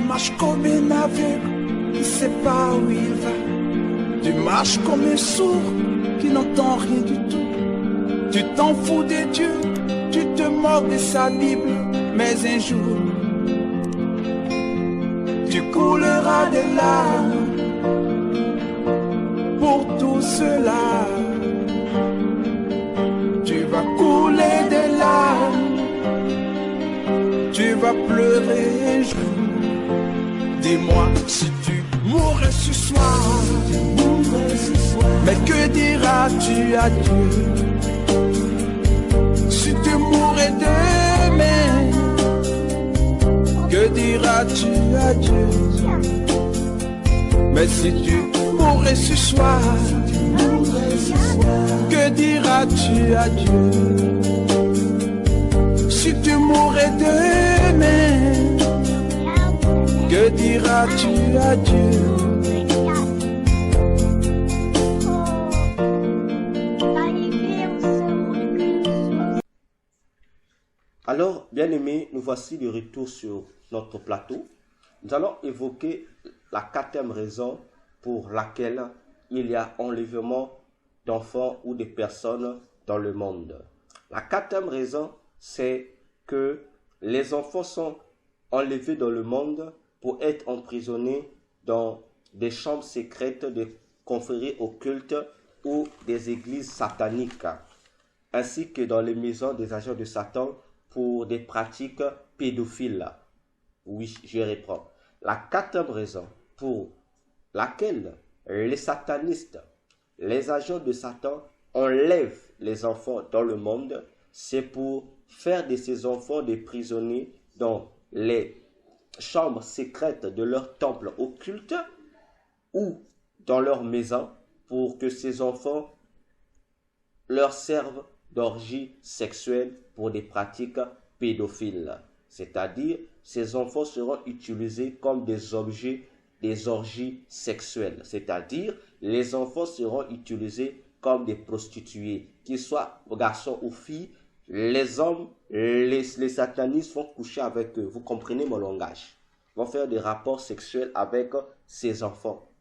marches comme un aveugle qui ne sait pas où il va. Tu marches comme un sourd qui n'entend rien du tout. Tu t'en fous de Dieu, tu te moques de sa Bible. Mais un jour, tu couleras des larmes pour tout cela. Tu vas couler des larmes, tu vas pleurer un jour. Dis-moi si tu mourrais ce soir, mais que diras-tu à Dieu? Si tu mourrais demain, que diras-tu à Dieu? Mais si tu mourrais ce soir, que diras-tu à Dieu? Si tu mourrais demain, que diras-tu à Dieu? Alors, bien-aimés, nous voici de retour sur notre plateau. Nous allons évoquer la quatrième raison pour laquelle il y a enlèvement d'enfants ou de personnes dans le monde. La quatrième raison, c'est que les enfants sont enlevés dans le monde pour être emprisonnés dans des chambres secrètes de confréries occultes ou des églises sataniques, ainsi que dans les maisons des agents de Satan pour des pratiques pédophiles. Oui, je reprends. La quatrième raison pour laquelle les satanistes, les agents de Satan enlèvent les enfants dans le monde, c'est pour faire de ces enfants des prisonniers dans les chambres secrètes de leur temple occulte ou dans leur maison pour que ces enfants leur servent d'orgie sexuelle pour des pratiques pédophiles. C'est-à-dire, ces enfants seront utilisés comme des objets des orgies sexuelles. C'est-à-dire, les enfants seront utilisés comme des prostituées, qu'ils soient garçons ou filles. Les hommes, les satanistes vont coucher avec eux. Vous comprenez mon langage? Vont faire des rapports sexuels avec ces enfants.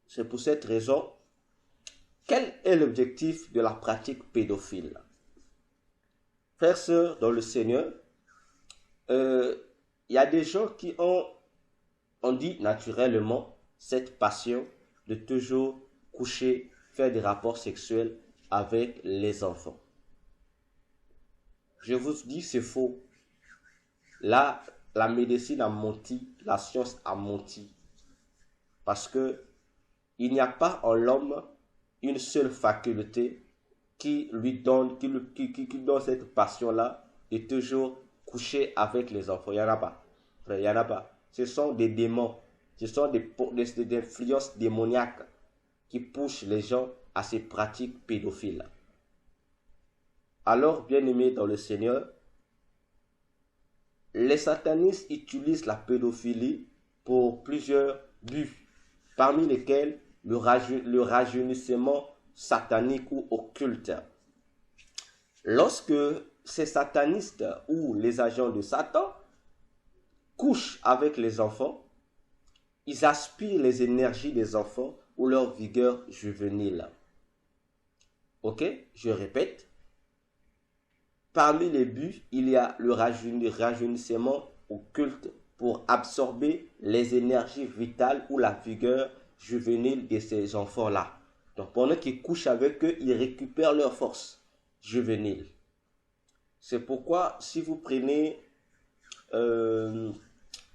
C'est pour cette raison, quel est l'objectif de la pratique pédophile? Frères, sœurs, dans le Seigneur, il y a des gens qui ont, on dit naturellement, cette passion de toujours coucher, faire des rapports sexuels avec les enfants. Je vous dis, c'est faux. Là, la médecine a menti, la science a menti. Parce que il n'y a pas en l'homme une seule faculté qui lui donne, qui donne cette passion-là de toujours coucher avec les enfants. Il n'y en a pas. Il n'y en a pas. Ce sont des démons. Ce sont des influences démoniaques qui poussent les gens à ces pratiques pédophiles. Alors, bien-aimés dans le Seigneur, les satanistes utilisent la pédophilie pour plusieurs buts, parmi lesquels le rajeunissement satanique ou occulte. Lorsque ces satanistes ou les agents de Satan couchent avec les enfants, ils aspirent les énergies des enfants ou leur vigueur juvénile. Ok, je répète. Parmi les buts, il y a le rajeunissement occulte pour absorber les énergies vitales ou la vigueur juvénile de ces enfants-là. Donc pendant qu'ils couchent avec eux, ils récupèrent leur force juvénile. C'est pourquoi si vous prenez 1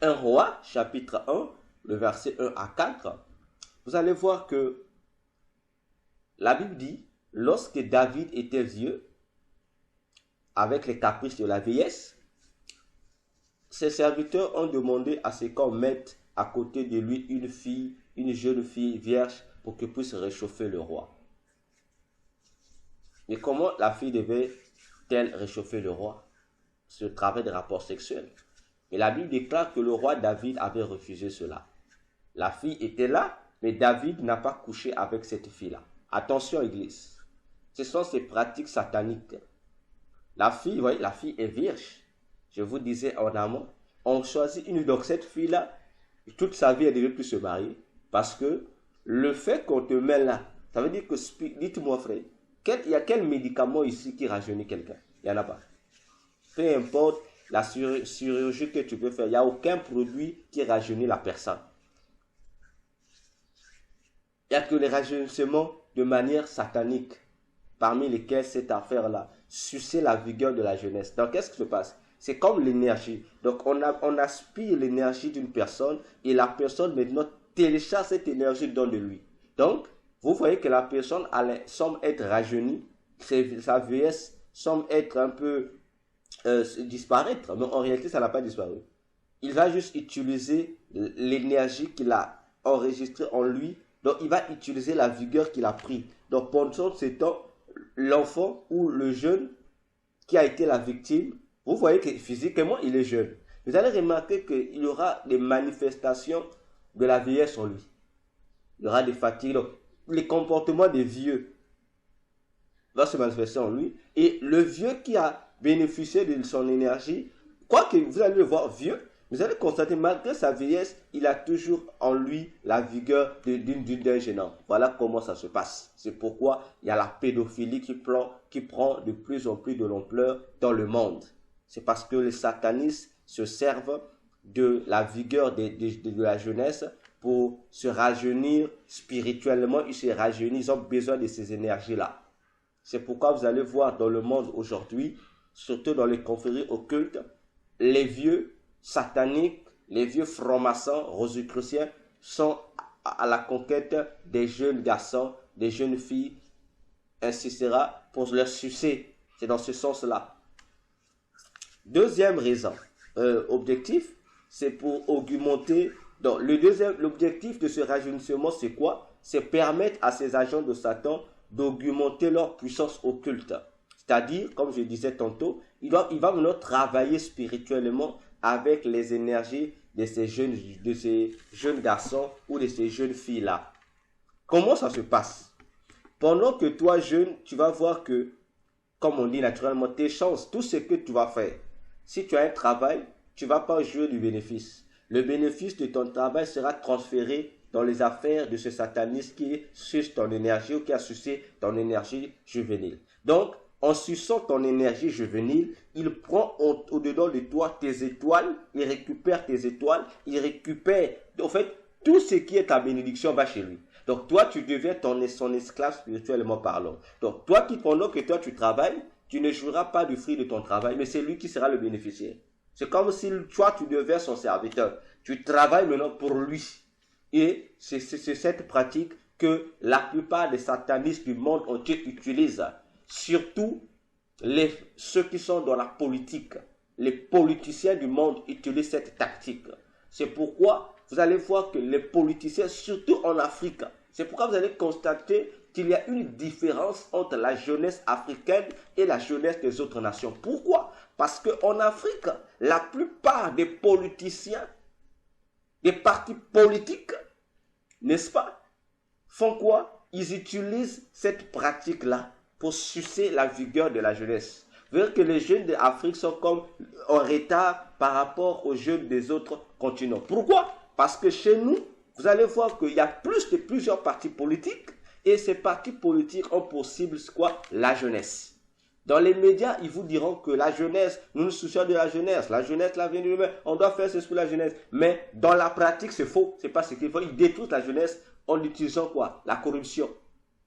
Roi, chapitre 1, le verset 1 à 4, vous allez voir que la Bible dit, lorsque David était vieux, avec les caprices de la vieillesse, ses serviteurs ont demandé à ce qu'on mette à côté de lui une jeune fille vierge pour qu'elle puisse réchauffer le roi. Mais comment la fille devait-elle réchauffer le roi? C'est au travers des rapports sexuels. Et la Bible déclare que le roi David avait refusé cela. La fille était là, mais David n'a pas couché avec cette fille-là. Attention, Église. Ce sont ces pratiques sataniques. La fille, voyez, la fille est vierge. Je vous disais en amont, on choisit une. Donc cette fille-là, toute sa vie, elle ne devait plus se marier. Parce que le fait qu'on te met là, ça veut dire que, dites-moi frère, il y a quel médicament ici qui rajeunit quelqu'un? Il n'y en a pas. Peu importe la chirurgie que tu peux faire, il n'y a aucun produit qui rajeunit la personne. Il n'y a que les rajeunissements de manière satanique, parmi lesquels cette affaire-là, sucer la vigueur de la jeunesse. Donc, qu'est-ce qui se passe? C'est comme l'énergie. Donc, on aspire l'énergie d'une personne et la personne maintenant télécharge cette énergie dans de lui. Donc, vous voyez que la personne semble être rajeunie, sa vieillesse semble être un peu disparaître, mais en réalité, ça n'a pas disparu. Il va juste utiliser l'énergie qu'il a enregistrée en lui. Donc, il va utiliser la vigueur qu'il a pris. Donc, pendant ce temps, l'enfant ou le jeune qui a été la victime, vous voyez que physiquement, il est jeune. Vous allez remarquer qu'il y aura des manifestations de la vieillesse en lui. Il y aura des fatigues. Donc, les comportements des vieux vont se manifester en lui. Et le vieux qui a bénéficié de son énergie, quoique vous allez le voir vieux, vous allez constater, malgré sa vieillesse, il a toujours en lui la vigueur d'un jeune homme. Voilà comment ça se passe. C'est pourquoi il y a la pédophilie qui prend de plus en plus de l'ampleur dans le monde. C'est parce que les satanistes se servent de la vigueur de la jeunesse pour se rajeunir spirituellement. Ils se rajeunissent, ils ont besoin de ces énergies-là. C'est pourquoi vous allez voir dans le monde aujourd'hui, surtout dans les confréries occultes, les vieux sataniques, les vieux francs-maçons, rosicruciens, sont à la conquête des jeunes garçons, des jeunes filles, etc., pour leur sucer. C'est dans ce sens-là. Deuxième raison, objectif, c'est pour augmenter. Donc, l'objectif de ce rajeunissement, c'est quoi? C'est permettre à ces agents de Satan d'augmenter leur puissance occulte. C'est-à-dire, comme je disais tantôt, il va maintenant travailler spirituellement avec les énergies de ces jeunes garçons ou de ces jeunes filles-là. Comment ça se passe? Pendant que toi, jeune, tu vas voir que, comme on dit naturellement, tes chances, tout ce que tu vas faire, si tu as un travail, tu ne vas pas jouer du bénéfice. Le bénéfice de ton travail sera transféré dans les affaires de ce sataniste qui suce ton énergie ou qui a sucé ton énergie juvénile. Donc, en suçant ton énergie juvénile, il prend au-dedans de toi tes étoiles, il récupère tes étoiles, il récupère, en fait, tout ce qui est ta bénédiction va chez lui. Donc, toi, tu deviens son esclave spirituellement parlant. Donc, toi pendant que toi, tu travailles, tu ne joueras pas du fruit de ton travail, mais c'est lui qui sera le bénéficiaire. C'est comme si toi, tu deviens son serviteur. Tu travailles maintenant pour lui. Et c'est cette pratique que la plupart des satanistes du monde entier utilisent. Surtout ceux qui sont dans la politique. Les politiciens du monde utilisent cette tactique. C'est pourquoi vous allez voir que les politiciens, surtout en Afrique, c'est pourquoi vous allez constater qu'il y a une différence entre la jeunesse africaine et la jeunesse des autres nations. Pourquoi? Parce qu'en Afrique, la plupart des politiciens, des partis politiques, n'est-ce pas, font quoi? Ils utilisent cette pratique-là pour sucer la vigueur de la jeunesse. Vous voyez que les jeunes d'Afrique sont comme en retard par rapport aux jeunes des autres continents. Pourquoi? Parce que chez nous, vous allez voir qu'il y a plusieurs partis politiques et ces partis politiques ont pour cible quoi? La jeunesse. Dans les médias, ils vous diront que la jeunesse, nous nous soucions de la jeunesse, l'avenir de demain, on doit faire ceci pour la jeunesse. Mais dans la pratique, c'est faux, c'est pas ce qu'ils font. Ils détruisent la jeunesse en utilisant quoi? La corruption. Vous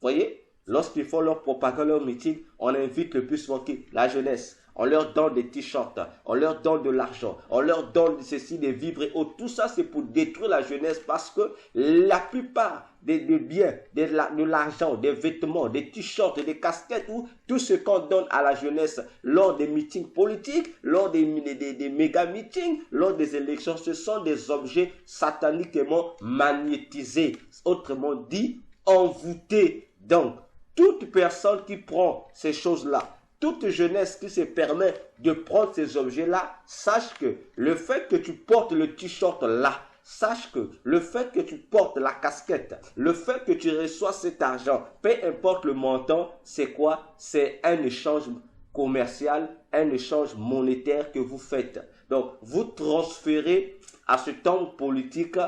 voyez? Lorsqu'ils font leur propagande, leur meeting, on invite le plus souvent la jeunesse. On leur donne des t-shirts, on leur donne de l'argent, on leur donne ceci, des vivres et autres. Tout ça, c'est pour détruire la jeunesse parce que la plupart des biens, de l'argent, des vêtements, des t-shirts, des casquettes, ou tout ce qu'on donne à la jeunesse lors des meetings politiques, lors des méga-meetings, lors des élections, ce sont des objets sataniquement magnétisés. Autrement dit, envoûtés. Donc, toute personne qui prend ces choses-là, toute jeunesse qui se permet de prendre ces objets-là, sache que le fait que tu portes le t-shirt là, sache que le fait que tu portes la casquette, le fait que tu reçois cet argent, peu importe le montant, c'est quoi? C'est un échange commercial, un échange monétaire que vous faites. Donc, vous transférez à cet homme politique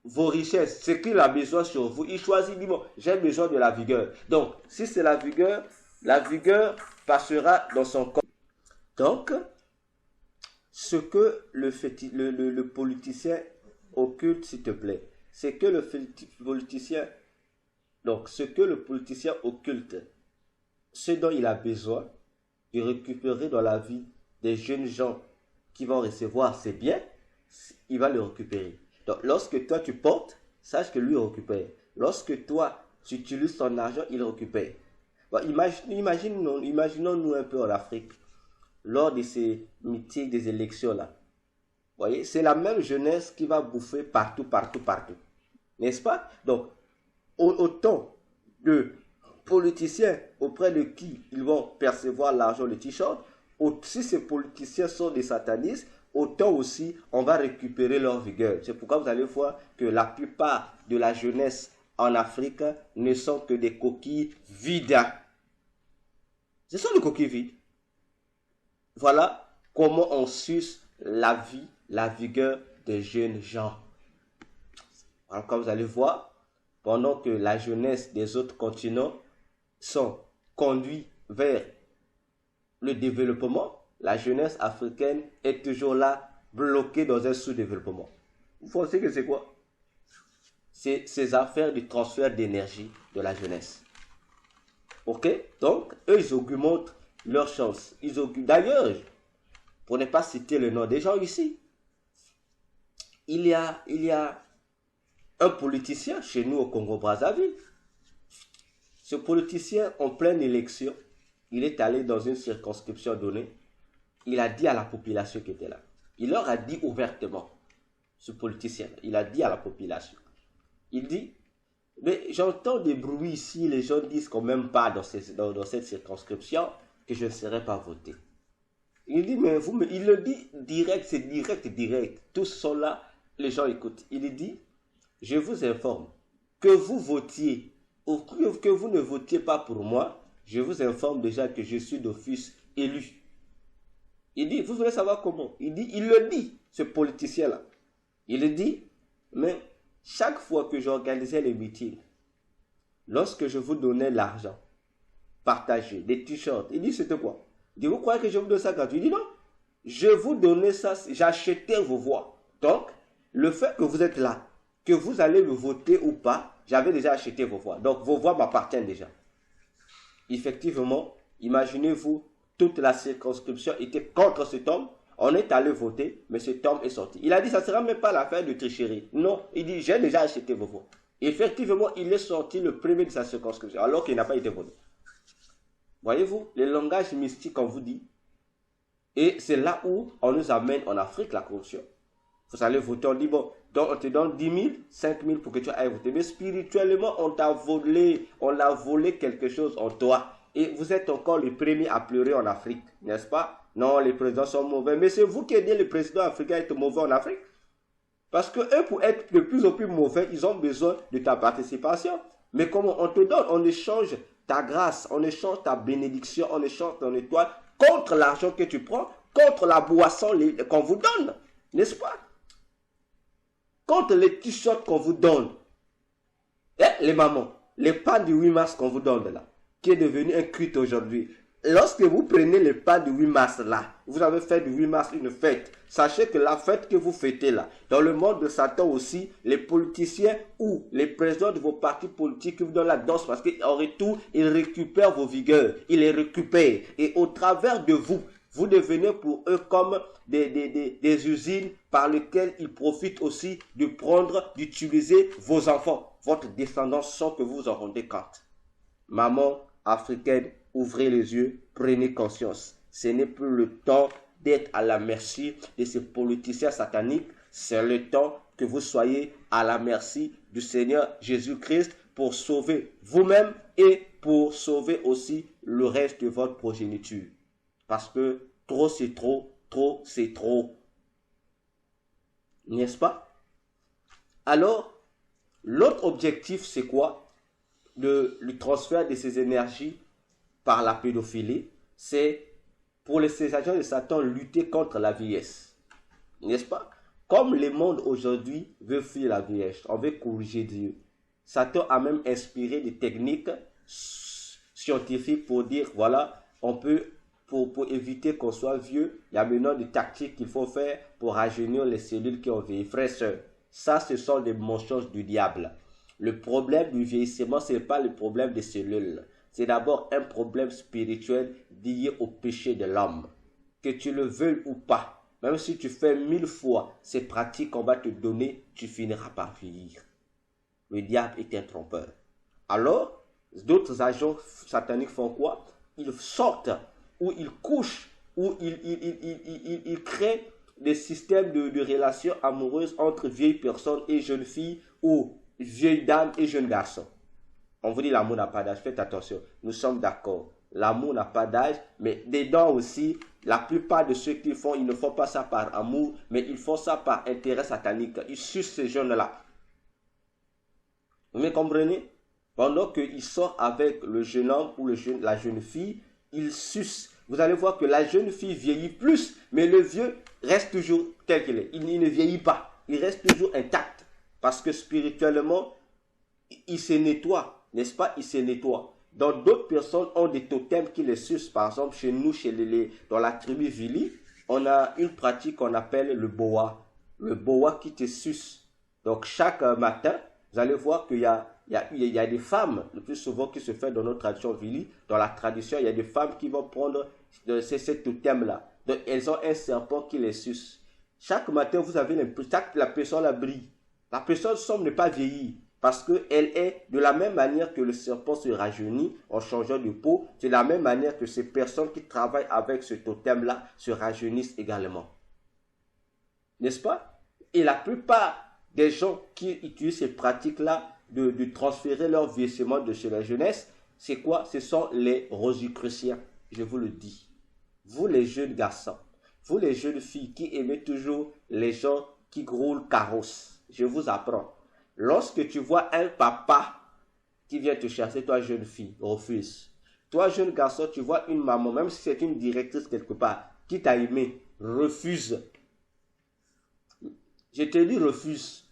vos richesses, ce qu'il a besoin sur vous. Il choisit, il dit, bon, j'ai besoin de la vigueur. Donc, si c'est la vigueur passera dans son corps. Donc, ce que le politicien occulte, s'il te plaît, c'est que le politicien, donc, ce que le politicien occulte, ce dont il a besoin de récupérer dans la vie des jeunes gens qui vont recevoir ses biens, il va le récupérer. Donc, lorsque toi tu portes, sache que lui récupère. Lorsque toi tu utilises ton argent, il récupère. Bon, imaginons-nous un peu en Afrique, lors de ces meetings, des élections là. Vous voyez, c'est la même jeunesse qui va bouffer partout. N'est-ce pas? Donc, autant de politiciens auprès de qui ils vont percevoir l'argent, le t-shirt, si ces politiciens sont des satanistes, autant aussi on va récupérer leur vigueur. C'est pourquoi vous allez voir que la plupart de la jeunesse en Afrique ne sont que des coquilles vides. Ce sont des coquilles vides. Voilà comment on suce la vie, la vigueur des jeunes gens. Alors, comme vous allez voir, pendant que la jeunesse des autres continents sont conduits vers le développement, la jeunesse africaine est toujours là, bloquée dans un sous-développement. Vous pensez que c'est quoi? C'est ces affaires du transfert d'énergie de la jeunesse. Ok? Donc, eux, ils augmentent leurs chances. D'ailleurs, pour ne pas citer le nom des gens ici, il y a un politicien chez nous au Congo-Brazzaville. Ce politicien, en pleine élection, il est allé dans une circonscription donnée. Il a dit à la population qui était là. Il leur a dit ouvertement, ce politicien, il a dit à la population. Il dit, mais j'entends des bruits ici, les gens disent qu'on m'aime pas dans cette circonscription, que je ne serai pas voté. Il dit, mais il le dit direct, c'est direct. Tous sont là, les gens écoutent. Il dit, je vous informe, que vous votiez ou que vous ne votiez pas pour moi, je vous informe déjà que je suis d'office élu. Il dit, vous voulez savoir comment? Il le dit, ce politicien-là. Il le dit, mais chaque fois que j'organisais les meetings, lorsque je vous donnais l'argent, partagé, des t-shirts, il dit, c'était quoi? Il dit, vous croyez que je vous donne ça gratuit? Il dit, non, je vous donnais ça, j'achetais vos voix. Donc, le fait que vous êtes là, que vous allez le voter ou pas, j'avais déjà acheté vos voix. Donc, vos voix m'appartiennent déjà. Effectivement, imaginez-vous, toute la circonscription était contre cet homme. On est allé voter, mais cet homme est sorti. Il a dit, ça ne sera même pas l'affaire de tricherie. Non, il dit, j'ai déjà acheté vos voix. Effectivement, il est sorti le premier de sa circonscription, alors qu'il n'a pas été voté. Voyez-vous, le langage mystique, on vous dit, et c'est là où on nous amène en Afrique, la corruption. Vous allez voter, on dit, bon, donc on te donne 10 000, 5 000 pour que tu ailles voter. Mais spirituellement, on t'a volé, on a volé quelque chose en toi. Et vous êtes encore les premiers à pleurer en Afrique, n'est-ce pas? Non, les présidents sont mauvais. Mais c'est vous qui aidez les présidents africains à être mauvais en Afrique. Parce que eux, pour être de plus en plus mauvais, ils ont besoin de ta participation. Mais comment on te donne? On échange ta grâce, on échange ta bénédiction, on échange ton étoile contre l'argent que tu prends, contre la boisson qu'on vous donne, n'est-ce pas? Contre les t-shirts qu'on vous donne. Les mamans, les pains du 8 mars qu'on vous donne là, qui est devenu un culte aujourd'hui. Lorsque vous prenez les pas du 8 mars là, vous avez fait du 8 mars une fête. Sachez que la fête que vous fêtez là, dans le monde de Satan aussi, les politiciens ou les présidents de vos partis politiques vous donnent la danse parce qu'en retour, ils récupèrent vos vigueurs. Ils les récupèrent. Et au travers de vous, vous devenez pour eux comme des usines par lesquelles ils profitent aussi de prendre, d'utiliser vos enfants, votre descendance sans que vous vous en rendez compte. Maman africaine, ouvrez les yeux, prenez conscience. Ce n'est plus le temps d'être à la merci de ces politiciens sataniques. C'est le temps que vous soyez à la merci du Seigneur Jésus-Christ pour sauver vous-même et pour sauver aussi le reste de votre progéniture. Parce que trop c'est trop, trop c'est trop. N'est-ce pas? Alors, l'autre objectif c'est quoi? Le transfert de ces énergies par la pédophilie, c'est pour les agents de Satan lutter contre la vieillesse. N'est-ce pas? Comme le monde aujourd'hui veut fuir la vieillesse, on veut corriger Dieu. Satan a même inspiré des techniques scientifiques pour dire, voilà, on peut, pour éviter qu'on soit vieux, il y a maintenant des tactiques qu'il faut faire pour rajeunir les cellules qui ont vieilli. Frères et sœurs, ça, ce sont des mensonges du diable. Le problème du vieillissement, ce n'est pas le problème des cellules. C'est d'abord un problème spirituel lié au péché de l'homme. Que tu le veuilles ou pas, même si tu fais 1000 fois ces pratiques qu'on va te donner, tu finiras par vieillir. Le diable est un trompeur. Alors, d'autres agents sataniques font quoi? Ils sortent, ou ils couchent, ou ils créent des systèmes de relations amoureuses entre vieilles personnes et jeunes filles, ou vieilles dames et jeunes garçons. On vous dit l'amour n'a pas d'âge, faites attention, nous sommes d'accord. L'amour n'a pas d'âge, mais dedans aussi, la plupart de ceux qui le font, ils ne font pas ça par amour, mais ils font ça par intérêt satanique. Ils sucent ces jeunes-là. Vous me comprenez? Pendant qu'il sort avec le jeune homme ou la jeune fille, il suce. Vous allez voir que la jeune fille vieillit plus, mais le vieux reste toujours tel qu'il est. Il ne vieillit pas. Il reste toujours intact. Parce que spirituellement, il se nettoie. N'est-ce pas? Il se nettoie. Donc d'autres personnes ont des totems qui les sucent. Par exemple, chez nous, dans la tribu Vili, on a une pratique qu'on appelle le boa. Le boa qui te suce. Donc chaque matin, vous allez voir qu'il y a des femmes, le plus souvent qui se fait dans notre tradition Vili. Dans la tradition, il y a des femmes qui vont prendre ces totems-là. Donc elles ont un serpent qui les suce. Chaque matin, vous avez l'impression que la personne la brille. La personne semble ne pas vieillir. Parce qu'elle est de la même manière que le serpent se rajeunit en changeant de peau, de la même manière que ces personnes qui travaillent avec ce totem-là se rajeunissent également. N'est-ce pas? Et la plupart des gens qui utilisent ces pratiques-là de transférer leur vieillissement de chez la jeunesse, c'est quoi? Ce sont les rosicruciens, je vous le dis. Vous les jeunes garçons, vous les jeunes filles qui aimez toujours les gens qui roulent carrosse, je vous apprends. Lorsque tu vois un papa qui vient te chercher, toi jeune fille, refuse. Toi jeune garçon, tu vois une maman, même si c'est une directrice quelque part, qui t'a aimé, refuse. Je te dis refuse.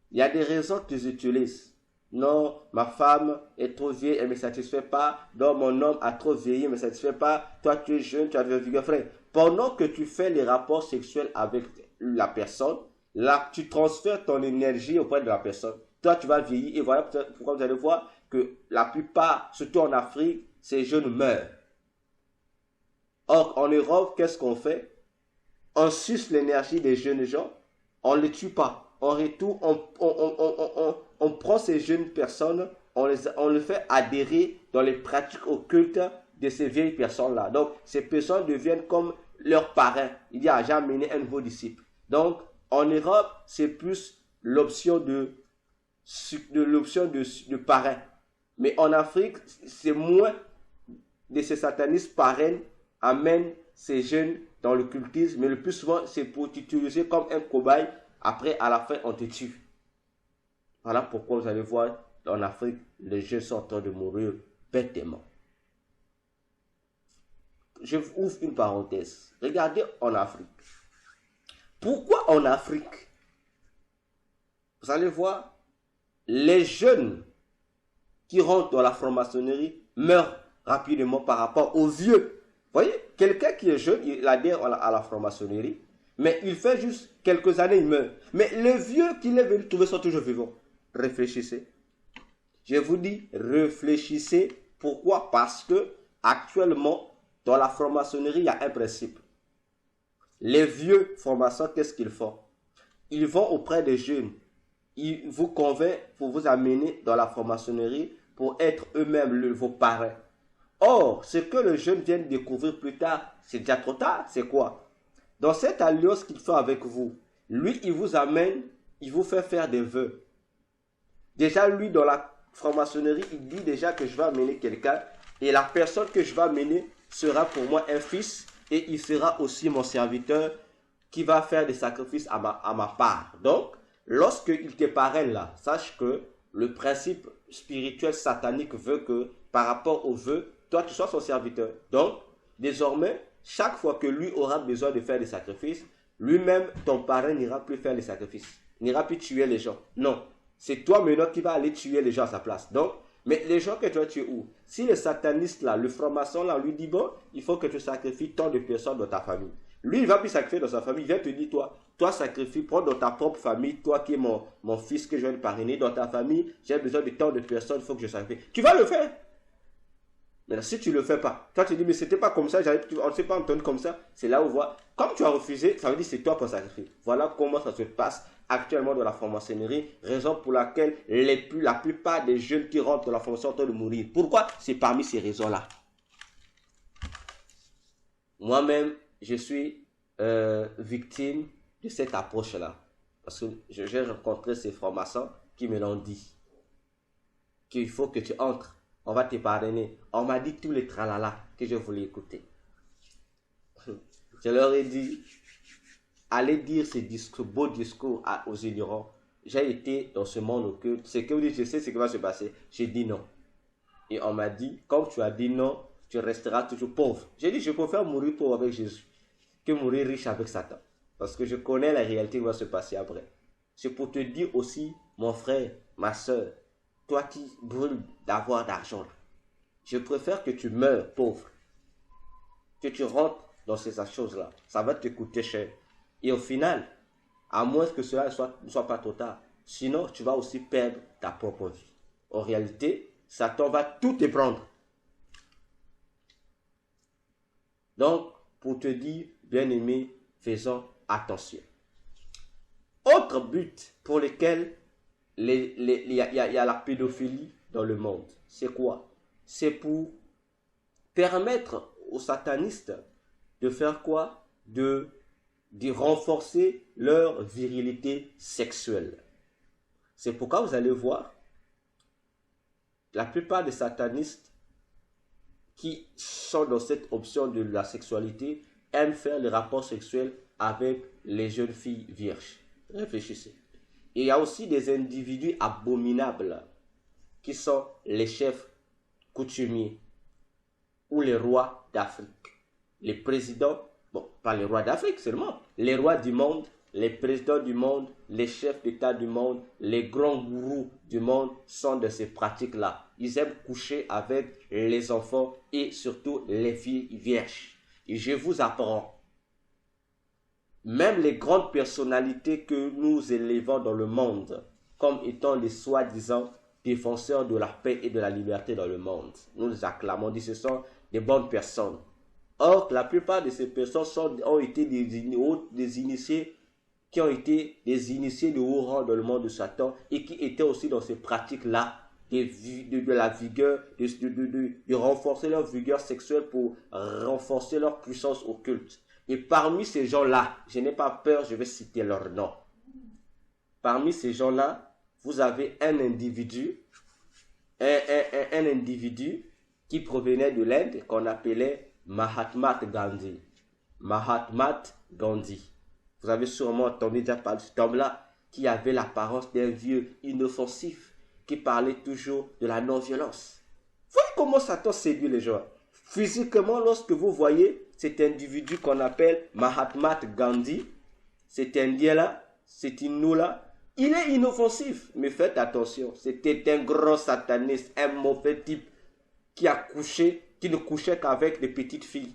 Il y a des raisons qu'ils utilisent. Non, ma femme est trop vieille, elle ne me satisfait pas. Non, mon homme a trop vieilli, il ne me satisfait pas. Toi tu es jeune, tu as de vigueur, frère. Pendant que tu fais les rapports sexuels avec la personne, là, tu transfères ton énergie auprès de la personne. Toi, tu vas vieillir. Et voilà pourquoi vous allez voir que la plupart, surtout en Afrique, ces jeunes meurent. Or, en Europe, qu'est-ce qu'on fait? On suce l'énergie des jeunes gens. On ne les tue pas. En retour, on prend ces jeunes personnes, on les fait adhérer dans les pratiques occultes de ces vieilles personnes-là. Donc, ces personnes deviennent comme leurs parrains. Il dit, j'ai amené un nouveau disciple. Donc, en Europe, c'est plus l'option de parrain. Mais en Afrique, c'est moins de ces satanistes parrains amènent ces jeunes dans le cultisme. Mais le plus souvent, c'est pour t'utiliser comme un cobaye. Après, à la fin, on te tue. Voilà pourquoi vous allez voir, en Afrique, les jeunes sont en train de mourir bêtement. Je vous ouvre une parenthèse. Regardez en Afrique. Pourquoi en Afrique? Vous allez voir, les jeunes qui rentrent dans la franc-maçonnerie meurent rapidement par rapport aux vieux. Vous voyez, quelqu'un qui est jeune, il adhère à la franc-maçonnerie, mais il fait juste quelques années, il meurt. Mais les vieux qu'il est venu trouver sont toujours vivants. Réfléchissez. Je vous dis, réfléchissez. Pourquoi? Parce que actuellement, dans la franc-maçonnerie, il y a un principe. Les vieux francs-maçons, qu'est-ce qu'ils font? Ils vont auprès des jeunes. Ils vous convainquent pour vous amener dans la franc-maçonnerie pour être eux-mêmes vos parrains. Or, ce que les jeunes viennent découvrir plus tard, c'est déjà trop tard. C'est quoi? Dans cette alliance qu'il fait avec vous, lui, il vous amène, il vous fait faire des vœux. Déjà, lui, dans la franc-maçonnerie, il dit déjà que je vais amener quelqu'un et la personne que je vais amener sera pour moi un fils et il sera aussi mon serviteur qui va faire des sacrifices à ma part. Donc, lorsqu'il te parraine là, sache que le principe spirituel satanique veut que par rapport aux vœux, toi, tu sois son serviteur. Donc, désormais, chaque fois que lui aura besoin de faire des sacrifices, lui-même, ton parrain n'ira plus faire les sacrifices, n'ira plus tuer les gens. Non, c'est toi maintenant qui vas aller tuer les gens à sa place. Donc, mais les gens que tu vas tuer où? Si le sataniste là, le franc-maçon là, lui dit bon, il faut que tu sacrifies tant de personnes dans ta famille. Lui, il va plus sacrifier dans sa famille. Il vient te dire, toi sacrifie, prends dans ta propre famille, toi qui es mon fils que je viens de parrainer, dans ta famille, j'ai besoin de tant de personnes, il faut que je sacrifie. Tu vas le faire. Mais si tu ne le fais pas, toi tu dis, mais c'était pas comme ça, on ne s'est pas entendu comme ça. C'est là où on voit, comme tu as refusé, ça veut dire c'est toi pour sacrifier. Voilà comment ça se passe actuellement dans la franc-maçonnerie, raison pour laquelle la plupart des jeunes qui rentrent dans la franc-maçonnerie sont en train de mourir. Pourquoi? C'est parmi ces raisons-là. Moi-même, je suis victime de cette approche-là. Parce que j'ai rencontré ces francs-maçons qui me l'ont dit. Qu'il faut que tu entres, on va te parrainer. On m'a dit tous les tralala que je voulais écouter. Je leur ai dit, allez dire ce beau discours aux ignorants. J'ai été dans ce monde occulte. Ce que vous dites, je sais ce qui va se passer. J'ai dit non. Et on m'a dit, comme tu as dit non, tu resteras toujours pauvre. J'ai dit, je préfère mourir pauvre avec Jésus que mourir riche avec Satan. Parce que je connais la réalité qui va se passer après. C'est pour te dire aussi, mon frère, ma soeur, toi qui brûles d'avoir d'argent, je préfère que tu meurs pauvre, que tu rentres dans ces choses-là. Ça va te coûter cher. Et au final, à moins que cela ne soit pas trop tard, sinon tu vas aussi perdre ta propre vie. En réalité, Satan va tout te prendre. Donc, pour te dire, bien-aimé, faisons attention. Autre but pour lequel il y a la pédophilie dans le monde, c'est quoi? C'est pour permettre aux satanistes de faire quoi? De renforcer leur virilité sexuelle. C'est pourquoi vous allez voir, la plupart des satanistes qui sont dans cette option de la sexualité aiment faire les rapports sexuels avec les jeunes filles vierges. Réfléchissez. Et il y a aussi des individus abominables qui sont les chefs coutumiers ou les rois d'Afrique. Les présidents, bon, pas les rois d'Afrique seulement, les rois du monde, les présidents du monde, les chefs d'État du monde, les grands gourous du monde sont de ces pratiques-là. Ils aiment coucher avec les enfants et surtout les filles vierges. Et je vous apprends, même les grandes personnalités que nous élevons dans le monde, comme étant les soi-disant défenseurs de la paix et de la liberté dans le monde, nous les acclamons, on dit ce sont des bonnes personnes. Or, la plupart de ces personnes ont été des initiés, qui ont été des initiés de haut rang dans le monde de Satan et qui étaient aussi dans ces pratiques-là de la vigueur, de renforcer leur vigueur sexuelle pour renforcer leur puissance occulte. Et parmi ces gens-là, je n'ai pas peur, je vais citer leur nom. Parmi ces gens-là, vous avez un individu qui provenait de l'Inde qu'on appelait Mahatma Gandhi. Mahatma Gandhi. Vous avez sûrement entendu déjà parler de cet homme-là qui avait l'apparence d'un vieux inoffensif qui parlait toujours de la non-violence. Voyez comment Satan séduit les gens. Physiquement, lorsque vous voyez cet individu qu'on appelle Mahatma Gandhi, cet Indien-là, cet Inou-là, il est inoffensif. Mais faites attention, c'était un grand sataniste, un mauvais type qui ne couchait qu'avec des petites filles.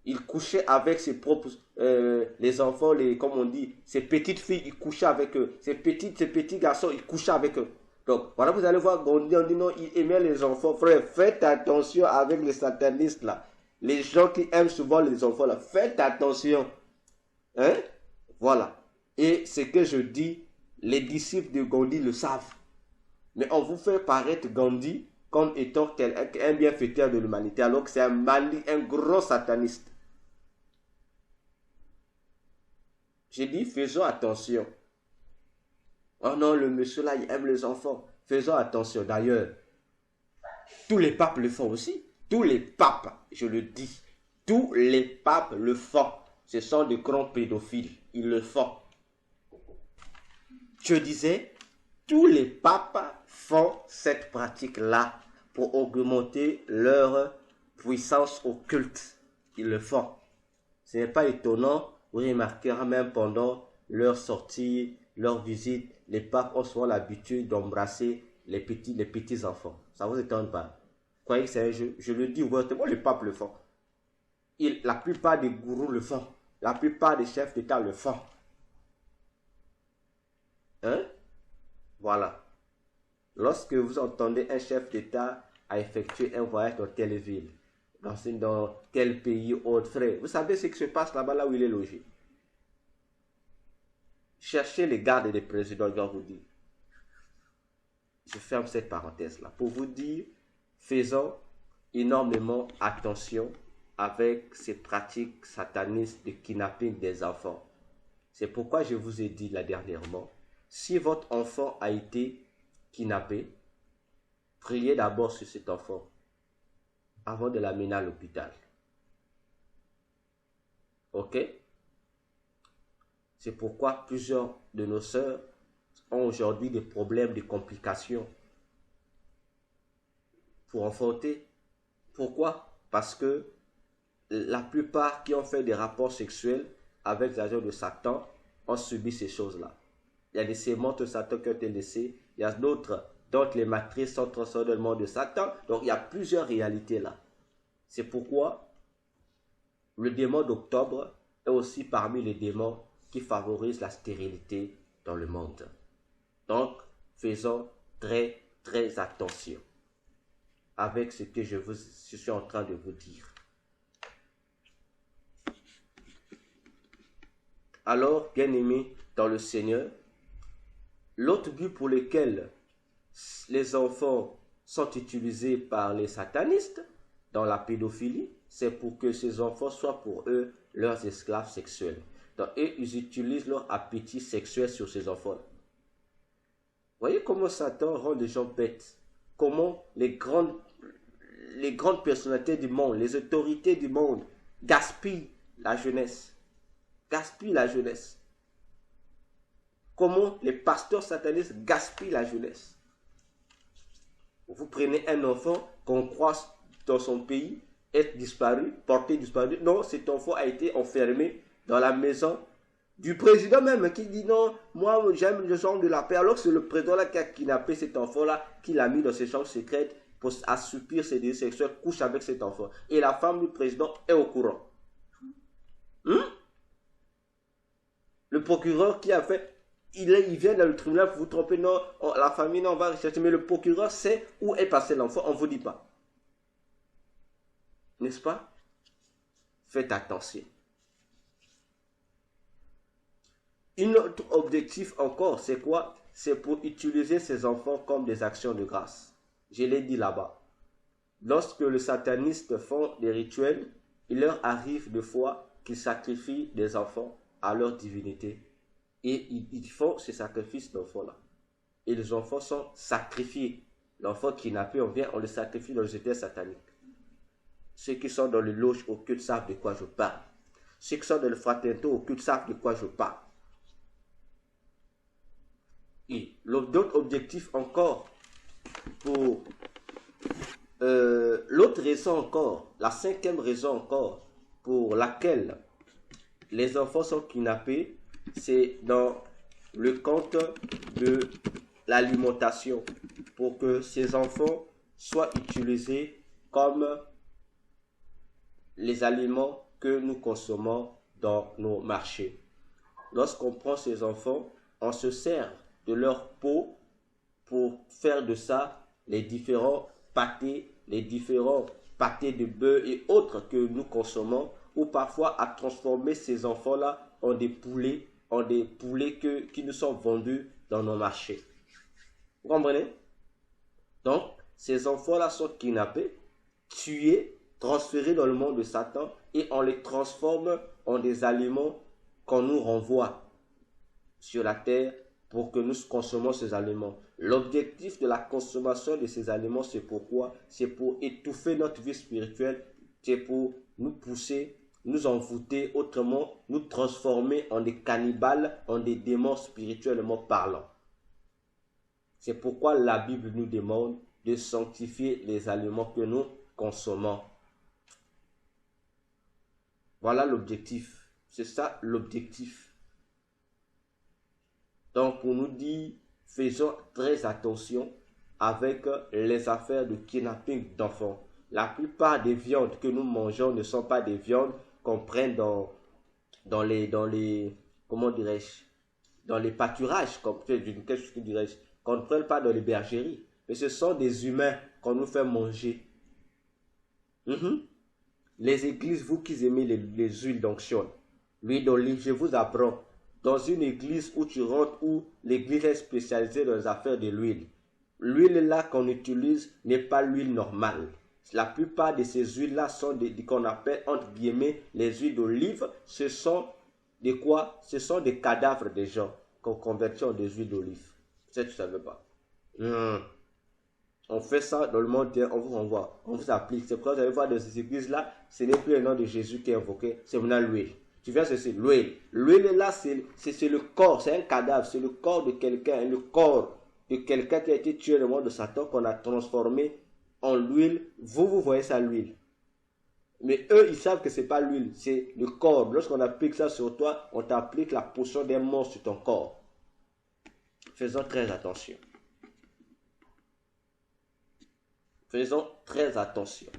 Il couchait avec ses propres, les enfants, comme on dit, ses petites filles, il couchait avec eux. Ses petits garçons, il couchait avec eux. Donc, voilà, vous allez voir, on dit non, il aimait les enfants. Frère, faites attention avec les satanistes là. Les gens qui aiment souvent les enfants là, faites attention. Hein? Voilà. Et ce que je dis, les disciples de Gandhi le savent. Mais on vous fait paraître Gandhi comme étant un bienfaiteur de l'humanité, alors que c'est un gros sataniste. J'ai dit, faisons attention. Oh non, le monsieur là, il aime les enfants. Faisons attention. D'ailleurs, tous les papes le font aussi. Tous les papes, je le dis, tous les papes le font. Ce sont de grands pédophiles. Ils le font. Je disais, tous les papes font cette pratique-là pour augmenter leur puissances occultes. Ils le font. Ce n'est pas étonnant, vous remarquerez même pendant leur sortie, leur visite, les papes ont souvent l'habitude d'embrasser les petits enfants. Ça ne vous étonne pas. Vous croyez que c'est un jeu? Je le dis ouvertement, les papes le font. La plupart des gourous le font. La plupart des chefs d'État le font. Hein? Voilà. Lorsque vous entendez un chef d'État a effectué un voyage dans telle ville, dans tel pays autre, frère, vous savez ce qui se passe là-bas, là où il est logé. Cherchez les gardes des présidents, je dois vous dire. Je ferme cette parenthèse-là pour vous dire, faisons énormément attention avec ces pratiques satanistes de kidnapping des enfants. C'est pourquoi je vous ai dit là dernièrement, si votre enfant a été kidnappé, priez d'abord sur cet enfant avant de l'amener à l'hôpital. Ok? C'est pourquoi plusieurs de nos sœurs ont aujourd'hui des problèmes, des complications pour enfanter. Pourquoi? Parce que la plupart qui ont fait des rapports sexuels avec les agents de Satan ont subi ces choses-là. Il y a des sémentes de Satan qui ont été laissées, il y a d'autres dont les matrices sont transformées dans le monde de Satan. Donc il y a plusieurs réalités là. C'est pourquoi le démon d'octobre est aussi parmi les démons qui favorisent la stérilité dans le monde. Donc faisons très très attention avec ce que je suis en train de vous dire. Alors, bien-aimés dans le Seigneur, l'autre but pour lequel les enfants sont utilisés par les satanistes dans la pédophilie, c'est pour que ces enfants soient pour eux leurs esclaves sexuels. Donc, ils utilisent leur appétit sexuel sur ces enfants. Voyez comment Satan rend les gens bêtes. Comment les grandes personnalités du monde, les autorités du monde gaspillent la jeunesse. Gaspillent la jeunesse. Comment les pasteurs satanistes gaspillent la jeunesse. Vous prenez un enfant qu'on croit dans son pays, être disparu, porté disparu. Non, cet enfant a été enfermé dans la maison du président même qui dit non, moi j'aime le genre de la paix. Alors que c'est le président là qui a kidnappé cet enfant-là, qui l'a mis dans ses chambres secrètes pour assoupir ses désirs sexuels, couche avec cet enfant. Et la femme du président est au courant. Le procureur qui a fait, il vient dans le tribunal pour vous tromper, non, la famille, non, on va rechercher, mais le procureur sait où est passé l'enfant, on ne vous dit pas. N'est-ce pas? Faites attention. Un autre objectif encore, c'est quoi? C'est pour utiliser ces enfants comme des actions de grâce. Je l'ai dit là-bas. Lorsque les satanistes font des rituels, il leur arrive de fois qu'ils sacrifient des enfants à leur divinité. Et ils font ce sacrifice d'enfants-là. Et les enfants sont sacrifiés. L'enfant kidnappé, on le sacrifie dans les hôtels sataniques. Ceux qui sont dans les loges occultes savent de quoi je parle. Ceux qui sont dans le fraternité occulte savent de quoi je parle. Et d'autres objectifs encore pour l'autre raison encore, la cinquième raison encore pour laquelle les enfants sont kidnappés, c'est dans le compte de l'alimentation pour que ces enfants soient utilisés comme les aliments que nous consommons dans nos marchés. Lorsqu'on prend ces enfants, on se sert de leur peau pour faire de ça les différents pâtés de bœuf et autres que nous consommons, ou parfois à transformer ces enfants-là en des poulets qui nous sont vendus dans nos marchés. Vous comprenez? Donc, ces enfants-là sont kidnappés, tués, transférés dans le monde de Satan et on les transforme en des aliments qu'on nous renvoie sur la terre pour que nous consommions ces aliments. L'objectif de la consommation de ces aliments, c'est pourquoi? C'est pour étouffer notre vie spirituelle, c'est pour nous pousser, nous envoûter, autrement nous transformer en des cannibales, en des démons spirituellement parlant. C'est pourquoi la Bible nous demande de sanctifier les aliments que nous consommons. Voilà l'objectif. C'est ça l'objectif. Donc, pour nous dire, faisons très attention avec les affaires de kidnapping d'enfants. La plupart des viandes que nous mangeons ne sont pas des viandes qu'on prenne comment dirais-je, dans les pâturages, qu'est-ce que dirais-je, qu'on ne prenne pas dans les bergeries. Mais ce sont des humains qu'on nous fait manger. Les églises, vous qui aimez les huiles d'onction, l'huile d'olive, je vous apprends, dans une église où tu rentres, où l'église est spécialisée dans les affaires de l'huile, l'huile là qu'on utilise n'est pas l'huile normale. La plupart de ces huiles-là sont qu'on appelle entre guillemets les huiles d'olive. Ce sont des quoi? Ce sont des cadavres des gens qu'on convertit en des huiles d'olive. Ça, tu ne savais pas. On fait ça dans le monde, on vous renvoie, on vous applique. C'est pourquoi vous allez voir dans ces églises-là, ce n'est plus le nom de Jésus qui est invoqué, c'est maintenant l'huile. Tu vois ceci, l'huile. L'huile là, c'est le corps, c'est un cadavre, c'est le corps de quelqu'un, le corps de quelqu'un qui a été tué dans le monde de Satan, qu'on a transformé en l'huile. Vous voyez ça, l'huile. Mais eux, ils savent que ce n'est pas l'huile, c'est le corps. Lorsqu'on applique ça sur toi, on t'applique la potion des morts sur ton corps. Faisons très attention. Faisons très attention.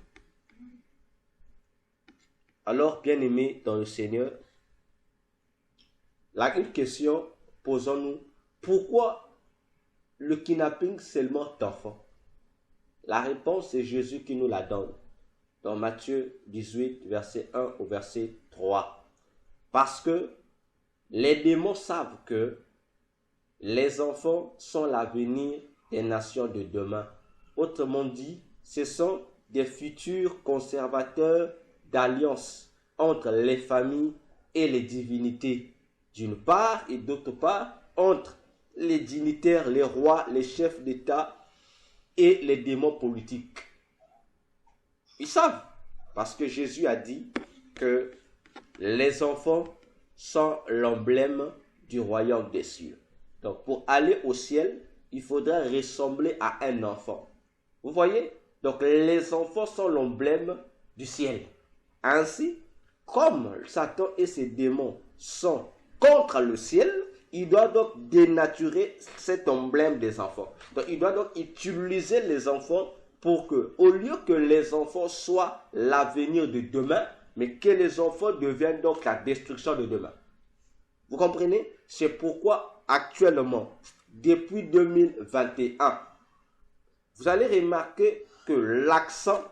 Alors, bien-aimés dans le Seigneur, là, une question, posons-nous, pourquoi le kidnapping seulement d'enfants? La réponse, c'est Jésus qui nous la donne. Dans Matthieu 18, verset 1 au verset 3. Parce que les démons savent que les enfants sont l'avenir des nations de demain. Autrement dit, ce sont des futurs conservateurs d'alliance entre les familles et les divinités, d'une part, et d'autre part, entre les dignitaires, les rois, les chefs d'État et les démons politiques. Ils savent, parce que Jésus a dit que les enfants sont l'emblème du royaume des cieux. Donc, pour aller au ciel, il faudra ressembler à un enfant. Vous voyez? Donc, les enfants sont l'emblème du ciel. Ainsi, comme Satan et ses démons sont contre le ciel, il doit donc dénaturer cet emblème des enfants. Donc, il doit donc utiliser les enfants pour que, au lieu que les enfants soient l'avenir de demain, mais que les enfants deviennent donc la destruction de demain. Vous comprenez? C'est pourquoi actuellement, depuis 2021, vous allez remarquer que l'accent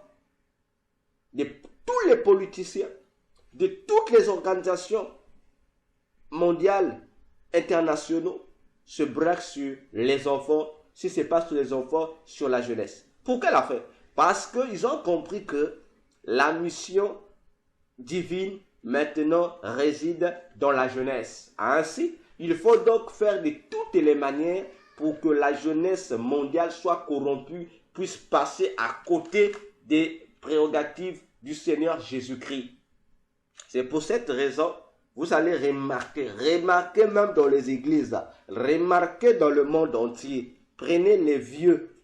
de tous les politiciens, de toutes les organisations mondiales, internationaux, se braquent sur les enfants, si ce n'est pas sur les enfants, sur la jeunesse. Pour quelle affaire? Parce qu'ils ont compris que la mission divine maintenant réside dans la jeunesse. Ainsi, il faut donc faire de toutes les manières pour que la jeunesse mondiale soit corrompue, puisse passer à côté des prérogatives du Seigneur Jésus-Christ. C'est pour cette raison, vous allez remarquer même dans les églises, remarquez dans le monde entier, prenez les vieux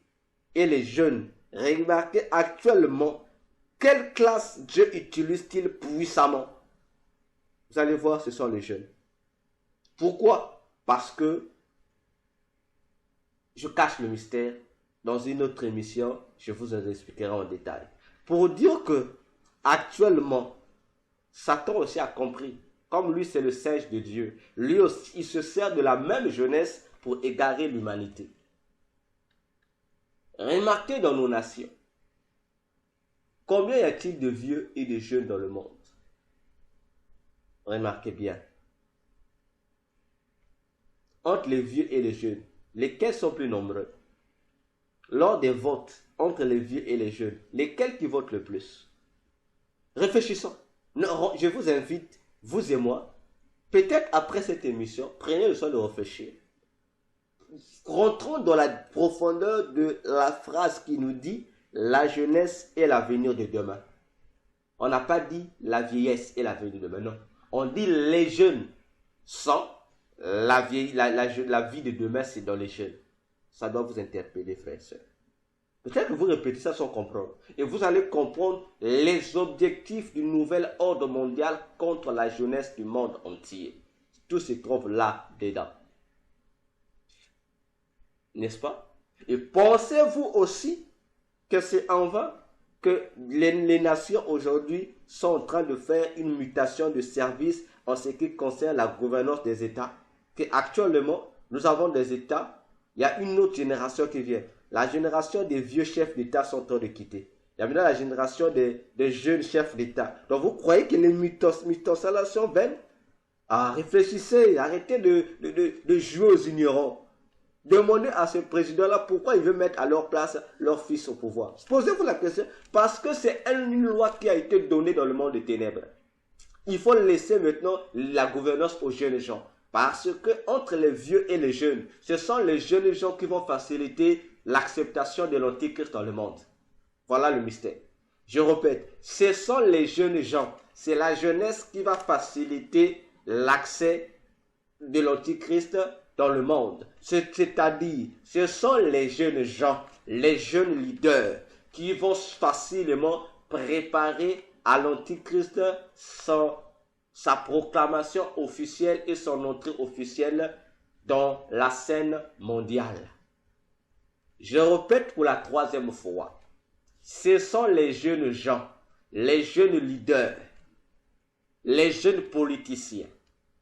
et les jeunes, remarquez actuellement quelle classe Dieu utilise-t-il puissamment. Vous allez voir, ce sont les jeunes. Pourquoi? Parce que je cache le mystère. Dans une autre émission, je vous en expliquerai en détail. Pour dire que, actuellement, Satan aussi a compris. Comme lui, c'est le singe de Dieu. Lui aussi, il se sert de la même jeunesse pour égarer l'humanité. Remarquez dans nos nations. Combien y a-t-il de vieux et de jeunes dans le monde? Remarquez bien. Entre les vieux et les jeunes, lesquels sont plus nombreux? Lors des votes entre les vieux et les jeunes, lesquels qui votent le plus? Réfléchissons. Je vous invite, vous et moi, peut-être après cette émission, prenez le soin de réfléchir. Rentrons dans la profondeur de la phrase qui nous dit « La jeunesse est l'avenir de demain ». On n'a pas dit « La vieillesse est l'avenir de demain », non. On dit « Les jeunes sont la vie de demain, c'est dans les jeunes ». Ça doit vous interpeller, frères et sœurs. Peut-être que vous répétez ça sans comprendre. Et vous allez comprendre les objectifs du nouvel ordre mondial contre la jeunesse du monde entier. Tout se trouve là-dedans. N'est-ce pas? Et pensez-vous aussi que c'est en vain que les nations aujourd'hui sont en train de faire une mutation de service en ce qui concerne la gouvernance des États? Qu'actuellement, nous avons des États, il y a une autre génération qui vient. La génération des vieux chefs d'État sont en train de quitter. Il y a maintenant la génération des jeunes chefs d'État. Donc vous croyez que les mutations viennent? Ah, réfléchissez, arrêtez de jouer aux ignorants. Demandez à ce président-là pourquoi il veut mettre à leur place leur fils au pouvoir. Posez-vous la question, parce que c'est une loi qui a été donnée dans le monde des ténèbres. Il faut laisser maintenant la gouvernance aux jeunes gens. Parce que entre les vieux et les jeunes, ce sont les jeunes gens qui vont faciliter l'acceptation de l'antichrist dans le monde. Voilà le mystère. Je répète, ce sont les jeunes gens. C'est la jeunesse qui va faciliter l'accès de l'antichrist dans le monde. C'est-à-dire, ce sont les jeunes gens, les jeunes leaders qui vont facilement préparer à l'antichrist sa proclamation officielle et son entrée officielle dans la scène mondiale. Je répète pour la troisième fois, ce sont les jeunes gens, les jeunes leaders, les jeunes politiciens,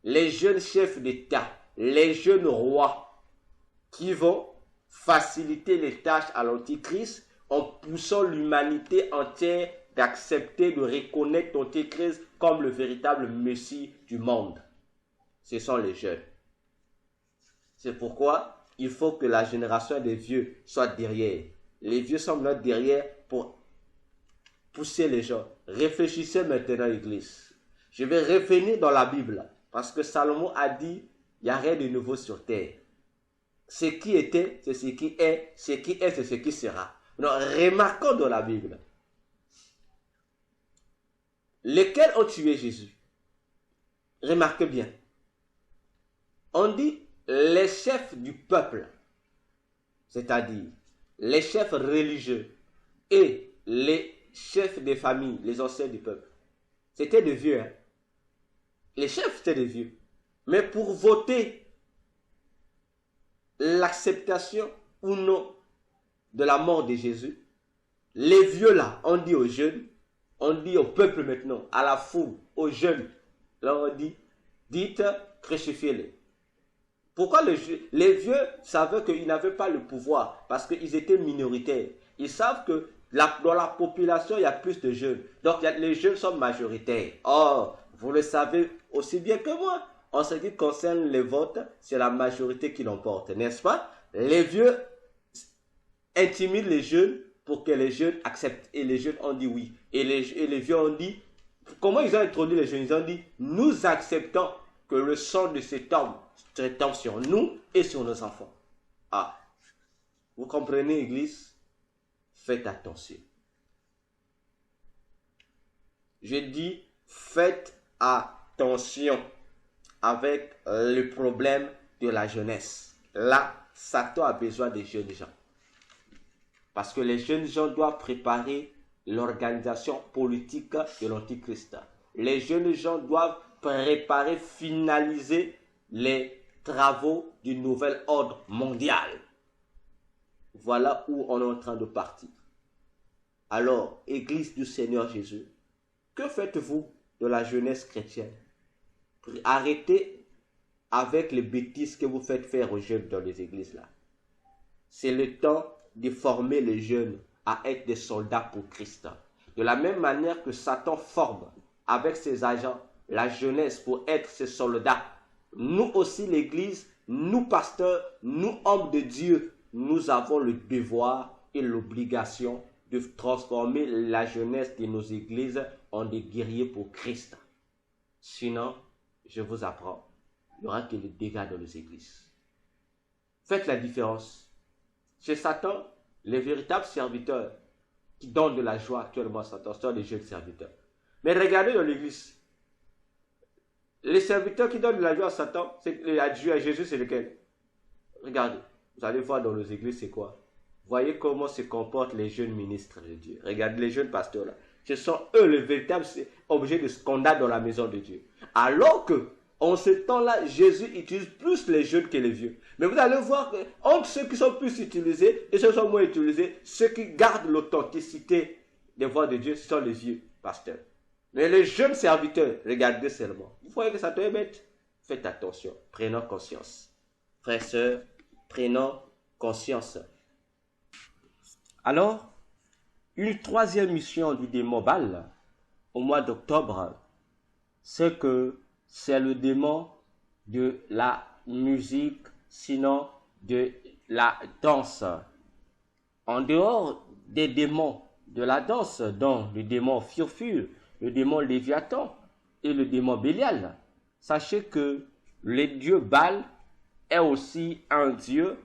les jeunes chefs d'État, les jeunes rois qui vont faciliter les tâches à l'antichrist en poussant l'humanité entière d'accepter, de reconnaître l'antichrist comme le véritable messie du monde. Ce sont les jeunes. C'est pourquoi il faut que la génération des vieux soit derrière. Les vieux sont là derrière pour pousser les gens. Réfléchissez maintenant, Église. Je vais revenir dans la Bible parce que Salomon a dit, il n'y a rien de nouveau sur terre. Ce qui était, c'est ce qui est, ce qui est, c'est ce qui sera. Donc, remarquons dans la Bible. Lesquels ont tué Jésus? Remarquez bien. On dit les chefs du peuple, c'est-à-dire les chefs religieux et les chefs des familles, les anciens du peuple. C'était des vieux. Hein? Les chefs, c'était des vieux. Mais pour voter l'acceptation ou non de la mort de Jésus, les vieux là, on dit aux jeunes, on dit au peuple maintenant, à la foule, aux jeunes, là on dit, dites, crucifiez-les. Pourquoi les vieux savaient qu'ils n'avaient pas le pouvoir? Parce qu'ils étaient minoritaires. Ils savent que dans la population, il y a plus de jeunes. Donc les jeunes sont majoritaires. Or, vous le savez aussi bien que moi. En ce qui concerne les votes, c'est la majorité qui l'emporte, n'est-ce pas? Les vieux intimident les jeunes pour que les jeunes acceptent. Et les jeunes ont dit oui. Et les vieux ont dit, comment ils ont introduit les jeunes? Ils ont dit, nous acceptons que le sang de cet homme tombe sur nous et sur nos enfants. Ah, vous comprenez, Église? Faites attention. Je dis, faites attention avec le problème de la jeunesse. Là, Satan a besoin des jeunes gens. Parce que les jeunes gens doivent préparer l'organisation politique de l'Antichrist. Les jeunes gens doivent préparer, finaliser les travaux du nouvel ordre mondial. Voilà où on est en train de partir. Alors, Église du Seigneur Jésus, que faites-vous de la jeunesse chrétienne? Arrêtez avec les bêtises que vous faites faire aux jeunes dans les églises là. C'est le temps de former les jeunes à être des soldats pour Christ. De la même manière que Satan forme avec ses agents la jeunesse pour être ses soldats, nous aussi l'église, nous pasteurs, nous hommes de Dieu, nous avons le devoir et l'obligation de transformer la jeunesse de nos églises en des guerriers pour Christ. Sinon, je vous apprends, il n'y aura que des dégâts dans les églises. Faites la différence. Chez Satan, les véritables serviteurs qui donnent de la joie actuellement, Satan, sont les jeunes serviteurs. Mais regardez dans l'église. Les serviteurs qui donnent de la joie à Satan, à Jésus, c'est lequel? Regardez. Vous allez voir dans les églises, c'est quoi? Voyez comment se comportent les jeunes ministres de Dieu. Regardez les jeunes pasteurs là. Ce sont eux le véritable objet de scandale dans la maison de Dieu. Alors que, en ce temps-là, Jésus utilise plus les jeunes que les vieux. Mais vous allez voir que entre ceux qui sont plus utilisés et ceux qui sont moins utilisés, ceux qui gardent l'authenticité des voix de Dieu, ce sont les vieux pasteurs. Mais les jeunes serviteurs, regardez seulement. Vous voyez que ça doit être. Faites attention, prenons conscience. Frères, sœurs, prenons conscience. Alors, une troisième mission du démon Baal, au mois d'octobre, c'est que c'est le démon de la musique, sinon de la danse. En dehors des démons de la danse, dont le démon Furfur, le démon Léviathan et le démon Bélial, sachez que le dieu Baal est aussi un dieu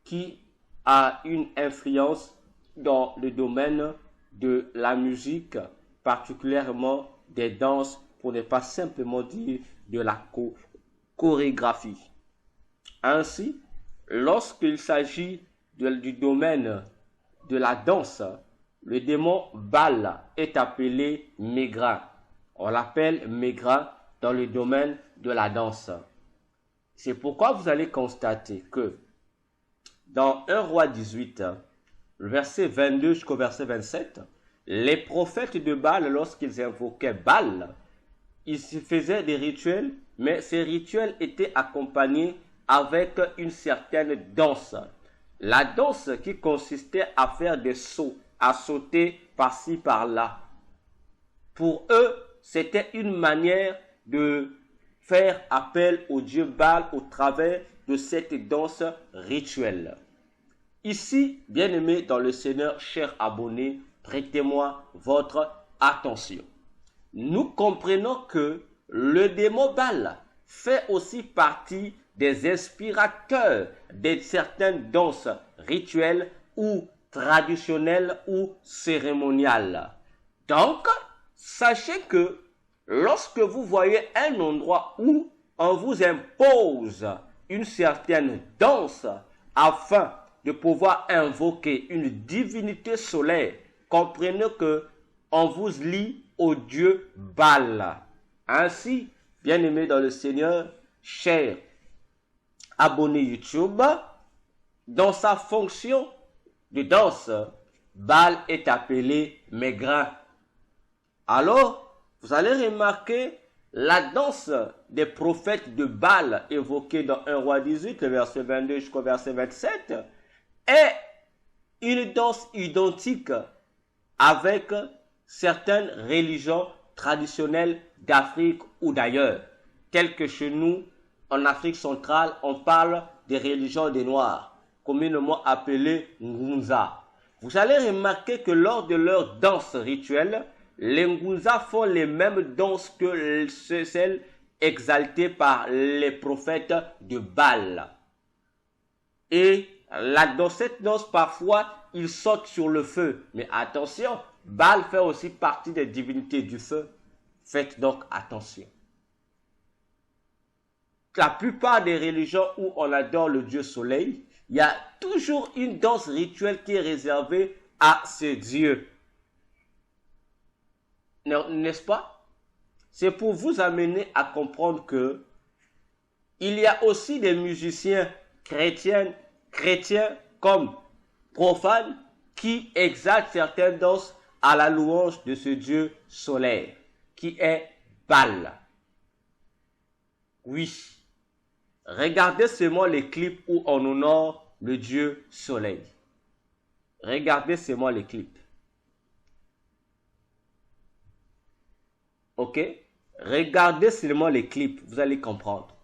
qui a une influence dans le domaine de la musique, particulièrement des danses, pour ne pas simplement dire de la chorégraphie. Ainsi, lorsqu'il s'agit du domaine de la danse, le démon Baal est appelé Mégrin. On l'appelle Mégrin dans le domaine de la danse. C'est pourquoi vous allez constater que dans 1 Roi 18, verset 22 jusqu'au verset 27, les prophètes de Baal, lorsqu'ils invoquaient Baal, ils faisaient des rituels, mais ces rituels étaient accompagnés avec une certaine danse. La danse qui consistait à faire des sauts, à sauter par-ci, par-là. Pour eux, c'était une manière de faire appel au dieu Baal au travers de cette danse rituelle. Ici, bien-aimés dans le Seigneur, chers abonnés, prêtez-moi votre attention. Nous comprenons que le démon Baal fait aussi partie des inspirateurs de certaines danses rituelles ou traditionnelles ou cérémoniales. Donc, sachez que lorsque vous voyez un endroit où on vous impose une certaine danse afin de pouvoir invoquer une divinité solaire, comprenez que on vous lie au dieu Baal. Ainsi, bien-aimés dans le Seigneur, chers abonnés YouTube, dans sa fonction de danse, Baal est appelé Mégrin. Alors, vous allez remarquer la danse des prophètes de Baal évoquée dans 1 Roi 18, le verset 22 jusqu'au verset 27, est une danse identique avec certaines religions traditionnelles d'Afrique ou d'ailleurs. Telles que chez nous, en Afrique centrale, on parle des religions des Noirs, communément appelées Ngunza. Vous allez remarquer que lors de leurs danses rituelles, les Ngunza font les mêmes danses que celles exaltées par les prophètes de Baal. Et dans cette danse, parfois, ils sautent sur le feu. Mais attention, Baal fait aussi partie des divinités du feu. Faites donc attention. La plupart des religions où on adore le dieu soleil, il y a toujours une danse rituelle qui est réservée à ce dieu. N'est-ce pas? C'est pour vous amener à comprendre que il y a aussi des musiciens chrétiens comme profanes qui exaltent certaines danses à la louange de ce dieu solaire qui est Baal. Oui. Regardez seulement les clips où on honore le dieu soleil. Regardez seulement les clips. Ok? Regardez seulement les clips, vous allez comprendre.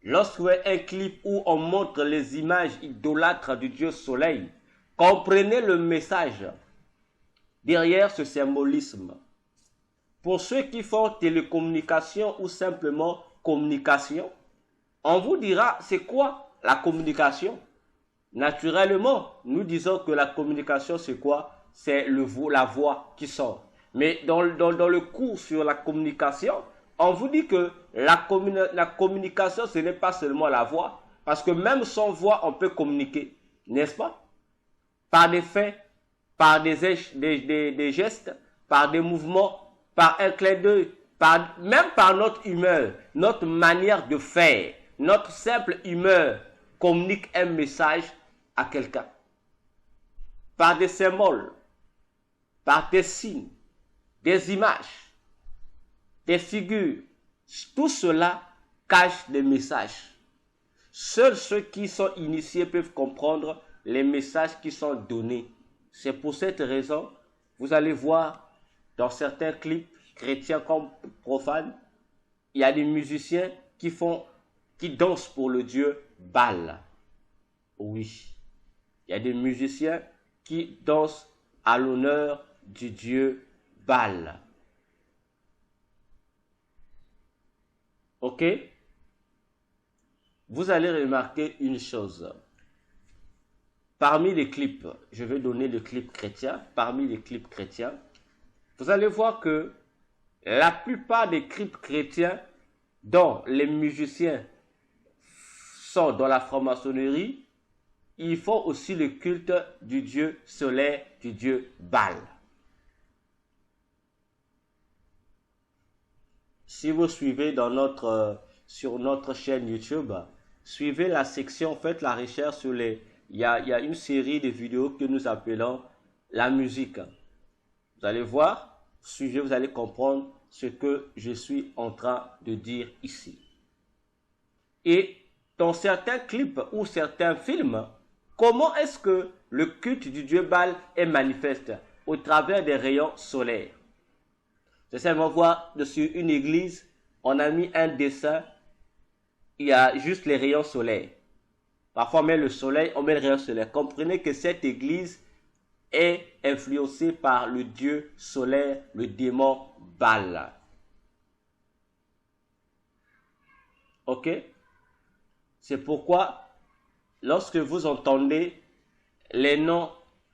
Lorsque vous voyez un clip où on montre les images idolâtres du dieu soleil, comprenez le message derrière ce symbolisme. Pour ceux qui font télécommunication ou simplement communication, on vous dira c'est quoi la communication? Naturellement, nous disons que la communication c'est quoi? C'est la voix qui sort. Mais dans le cours sur la communication, on vous dit que la communication ce n'est pas seulement la voix, parce que même sans voix on peut communiquer, n'est-ce pas? par des faits, par des gestes, par des mouvements, par un clin d'œil, même par notre humeur, notre manière de faire, notre simple humeur communique un message à quelqu'un. Par des symboles, par des signes, des images, des figures. Tout cela cache des messages. Seuls ceux qui sont initiés peuvent comprendre les messages qui sont donnés. C'est pour cette raison, vous allez voir dans certains clips chrétiens comme profanes, il y a des musiciens qui dansent pour le dieu Baal. Oui, il y a des musiciens qui dansent à l'honneur du dieu Baal. Ok? Vous allez remarquer une chose. Parmi les clips, je vais donner le clip chrétien. Parmi les clips chrétiens, vous allez voir que la plupart des clips chrétiens dont les musiciens sont dans la franc-maçonnerie, ils font aussi le culte du dieu solaire, du dieu Baal. Si vous suivez sur notre chaîne YouTube, suivez la section, faites la recherche sur il y a une série de vidéos que nous appelons la musique. Vous allez voir, suivez, vous allez comprendre ce que je suis en train de dire ici. Et dans certains clips ou certains films, comment est-ce que le culte du dieu Baal est manifeste? Au travers des rayons solaires. C'est seulement voir dessus une église, on a mis un dessin, il y a juste les rayons solaires. Parfois on met le soleil, on met le rayon solaire. Comprenez que cette église est influencée par le dieu solaire, le démon Baal. Ok? C'est pourquoi, lorsque vous entendez les noms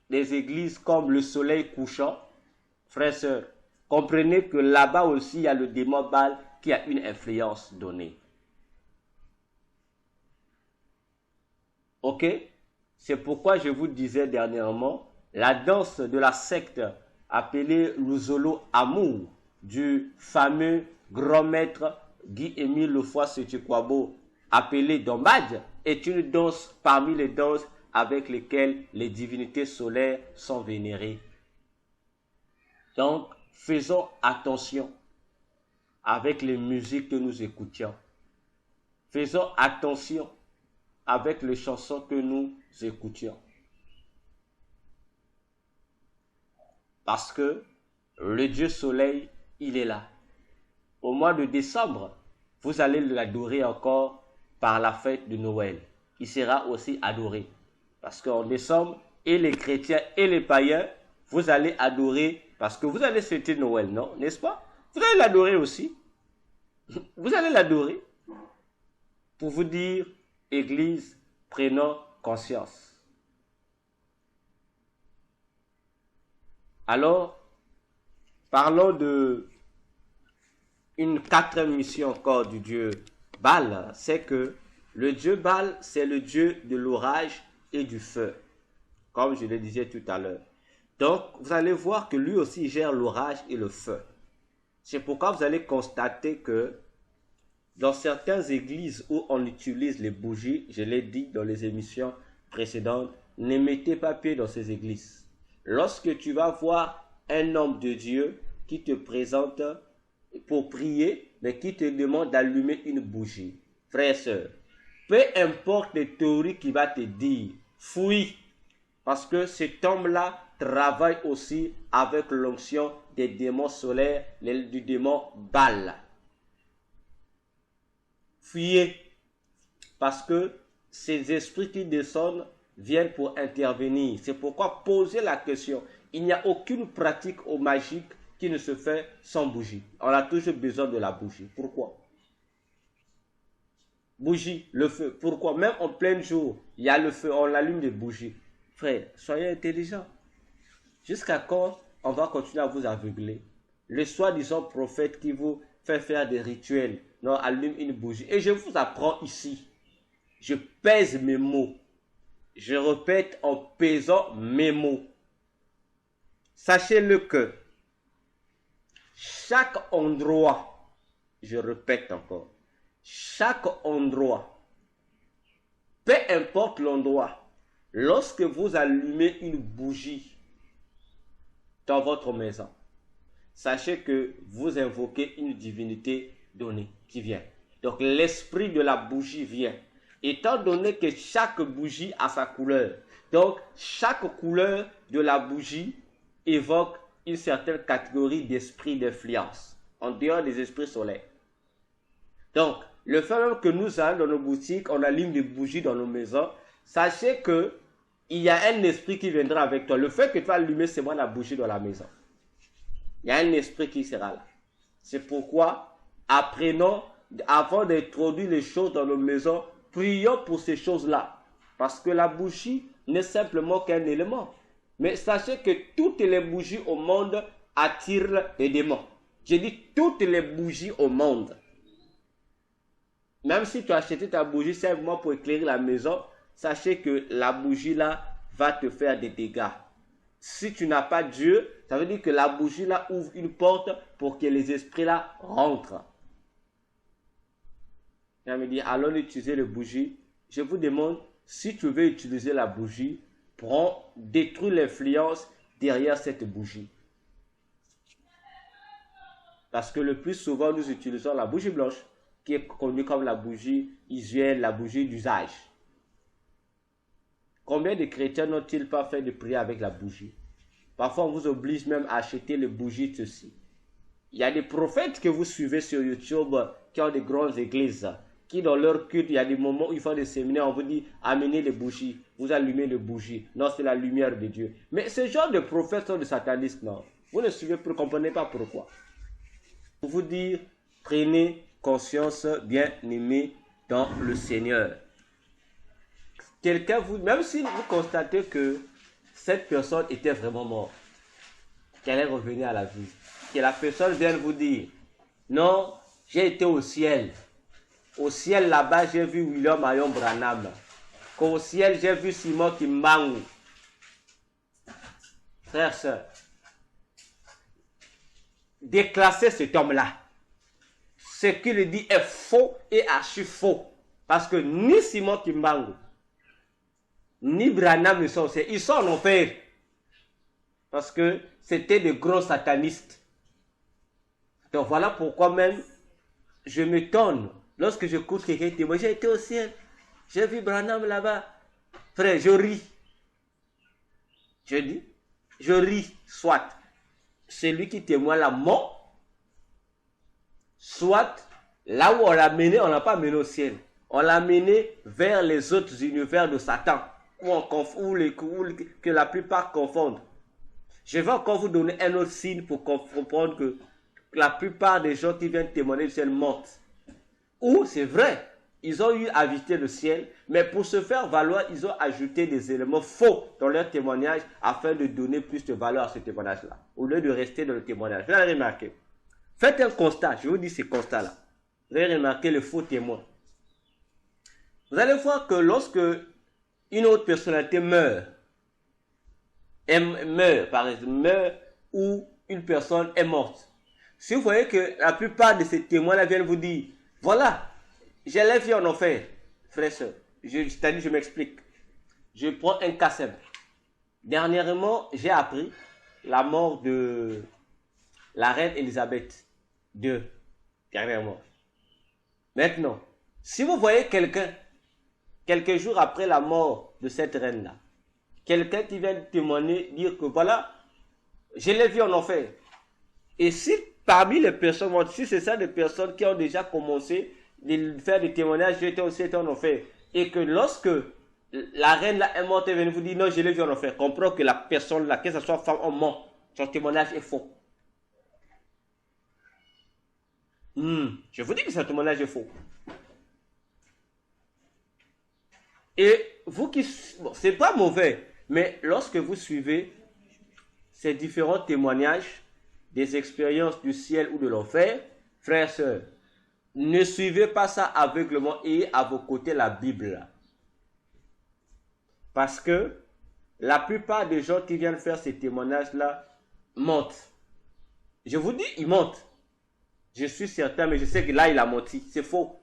des églises comme le soleil couchant, frères et sœurs, comprenez que là-bas aussi, il y a le démon Baal qui a une influence donnée. Ok? C'est pourquoi je vous disais dernièrement, la danse de la secte appelée Luzolo Amour du fameux grand maître Guy-Émile Lefoy-Sétikwabo appelé Dombadj est une danse parmi les danses avec lesquelles les divinités solaires sont vénérées. Donc, faisons attention avec les musiques que nous écoutions. Faisons attention avec les chansons que nous écoutions. Parce que le Dieu Soleil, il est là. Au mois de décembre, vous allez l'adorer encore par la fête de Noël. Il sera aussi adoré. Parce qu'en décembre, et les chrétiens et les païens, vous allez adorer, parce que vous allez fêter Noël, non? N'est-ce pas? Vous allez l'adorer aussi. Vous allez l'adorer. Pour vous dire, Église, prenons conscience. Alors, parlons de une quatrième mission encore du dieu Baal. C'est que le dieu Baal, c'est le dieu de l'orage et du feu. Comme je le disais tout à l'heure. Donc, vous allez voir que lui aussi gère l'orage et le feu. C'est pourquoi vous allez constater que dans certaines églises où on utilise les bougies, je l'ai dit dans les émissions précédentes, ne mettez pas pied dans ces églises. Lorsque tu vas voir un homme de Dieu qui te présente pour prier, mais qui te demande d'allumer une bougie, frère et sœur, peu importe les théories qu'il va te dire, fouille, parce que cet homme-là travaille aussi avec l'onction des démons solaires, du démon Baal. Fuyez, parce que ces esprits qui descendent viennent pour intervenir. C'est pourquoi poser la question. Il n'y a aucune pratique magique qui ne se fait sans bougie. On a toujours besoin de la bougie. Pourquoi? Bougie, le feu. Pourquoi? Même en plein jour, il y a le feu, on allume des bougies. Frère, soyez intelligents. Jusqu'à quand on va continuer à vous aveugler? Le soi-disant prophète qui vous fait faire des rituels, non, allume une bougie. Et je vous apprends ici. Je pèse mes mots. je répète en pesant mes mots. Sachez-le que chaque endroit, je répète encore, chaque endroit, peu importe l'endroit, lorsque vous allumez une bougie dans votre maison, sachez que vous invoquez une divinité donnée qui vient. Donc l'esprit de la bougie vient. Étant donné que chaque bougie a sa couleur, donc chaque couleur de la bougie évoque une certaine catégorie d'esprit d'influence, en dehors des esprits solaires. Donc, le fait même que nous allons dans nos boutiques, on allume des bougies dans nos maisons, sachez que il y a un esprit qui viendra avec toi. Le fait que tu vas allumer seulement la bougie dans la maison, il y a un esprit qui sera là. C'est pourquoi, apprenons, avant d'introduire les choses dans nos maisons, prions pour ces choses-là. Parce que la bougie n'est simplement qu'un élément. Mais sachez que toutes les bougies au monde attirent les démons. J'ai dit toutes les bougies au monde. Même si tu as acheté ta bougie simplement pour éclairer la maison, sachez que la bougie là va te faire des dégâts. Si tu n'as pas Dieu, ça veut dire que la bougie là ouvre une porte pour que les esprits là rentrent. Il me dit, allons utiliser les bougies. Je vous demande, si tu veux utiliser la bougie, détruis l'influence derrière cette bougie. Parce que le plus souvent, nous utilisons la bougie blanche, qui est connue comme la bougie usuelle, la bougie d'usage. Combien de chrétiens n'ont-ils pas fait de prière avec la bougie? Parfois, on vous oblige même à acheter les bougies de ceci. Il y a des prophètes que vous suivez sur YouTube qui ont des grandes églises, qui dans leur culte, il y a des moments où ils font des séminaires, on vous dit, amenez les bougies, vous allumez les bougies. Non, c'est la lumière de Dieu. Mais ce genre de prophètes sont des satanistes, non. Vous ne suivez plus, comprenez pas pourquoi. Pour vous dire, prenez conscience, bien-aimés, dans le Seigneur. Quelqu'un vous, même si vous constatez que cette personne était vraiment morte, qu'elle est revenue à la vie, que la personne vienne vous dire, non, j'ai été au ciel. Au ciel, là-bas, j'ai vu William Marion Branham. Qu'au ciel, j'ai vu Simon Kimbangu. Frères, sœurs, déclassez cet homme-là. Ce qu'il dit est faux et archi faux. Parce que ni Simon Kimbangu, ni Branham ne sont au ciel. Ils sont en enfer. Parce que c'était de gros satanistes. Donc voilà pourquoi même je m'étonne. Lorsque j'écoute quelqu'un témoigner, j'ai été au ciel, j'ai vu Branham là-bas. Frère, je ris. Je dis, je ris, soit celui qui témoigne la mort, soit là où on l'a mené, on l'a pas mené au ciel. On l'a mené vers les autres univers de Satan, que la plupart confondent. Je vais encore vous donner un autre signe pour comprendre que la plupart des gens qui viennent témoigner du ciel mentent. Ou c'est vrai, ils ont eu à visiter le ciel, mais pour se faire valoir, ils ont ajouté des éléments faux dans leur témoignage afin de donner plus de valeur à ce témoignage-là, au lieu de rester dans le témoignage. Vous allez remarquer. Faites un constat, je vous dis ces constats-là. Vous allez remarquer le faux témoin. Vous allez voir que lorsque une autre personnalité meurt, par exemple, meurt ou une personne est morte, si vous voyez que la plupart de ces témoins-là viennent vous dire, voilà, j'ai la vie en enfer. Frère, soeur, c'est-à-dire, je m'explique. Je prends un cas simple. Dernièrement, j'ai appris la mort de la reine Elisabeth II. Dernièrement. Maintenant, si vous voyez quelqu'un, quelques jours après la mort de cette reine-là, quelqu'un qui vient témoigner, dire que voilà, je l'ai vu en enfer. Et si parmi les personnes, si c'est ça des personnes qui ont déjà commencé de faire des témoignages, j'étais aussi en enfer, et que lorsque la reine là est morte et vient vous dire non, je l'ai vu en enfer, comprends que la personne là, que ce soit femme ou homme, son témoignage est faux. Je vous dis que ce témoignage est faux. Et vous qui, bon, c'est pas mauvais, mais lorsque vous suivez ces différents témoignages des expériences du ciel ou de l'enfer, frères, sœurs, ne suivez pas ça aveuglement et à vos côtés la Bible. Parce que la plupart des gens qui viennent faire ces témoignages-là mentent. Je vous dis, ils mentent. Je suis certain, mais je sais que là, il a menti. C'est faux.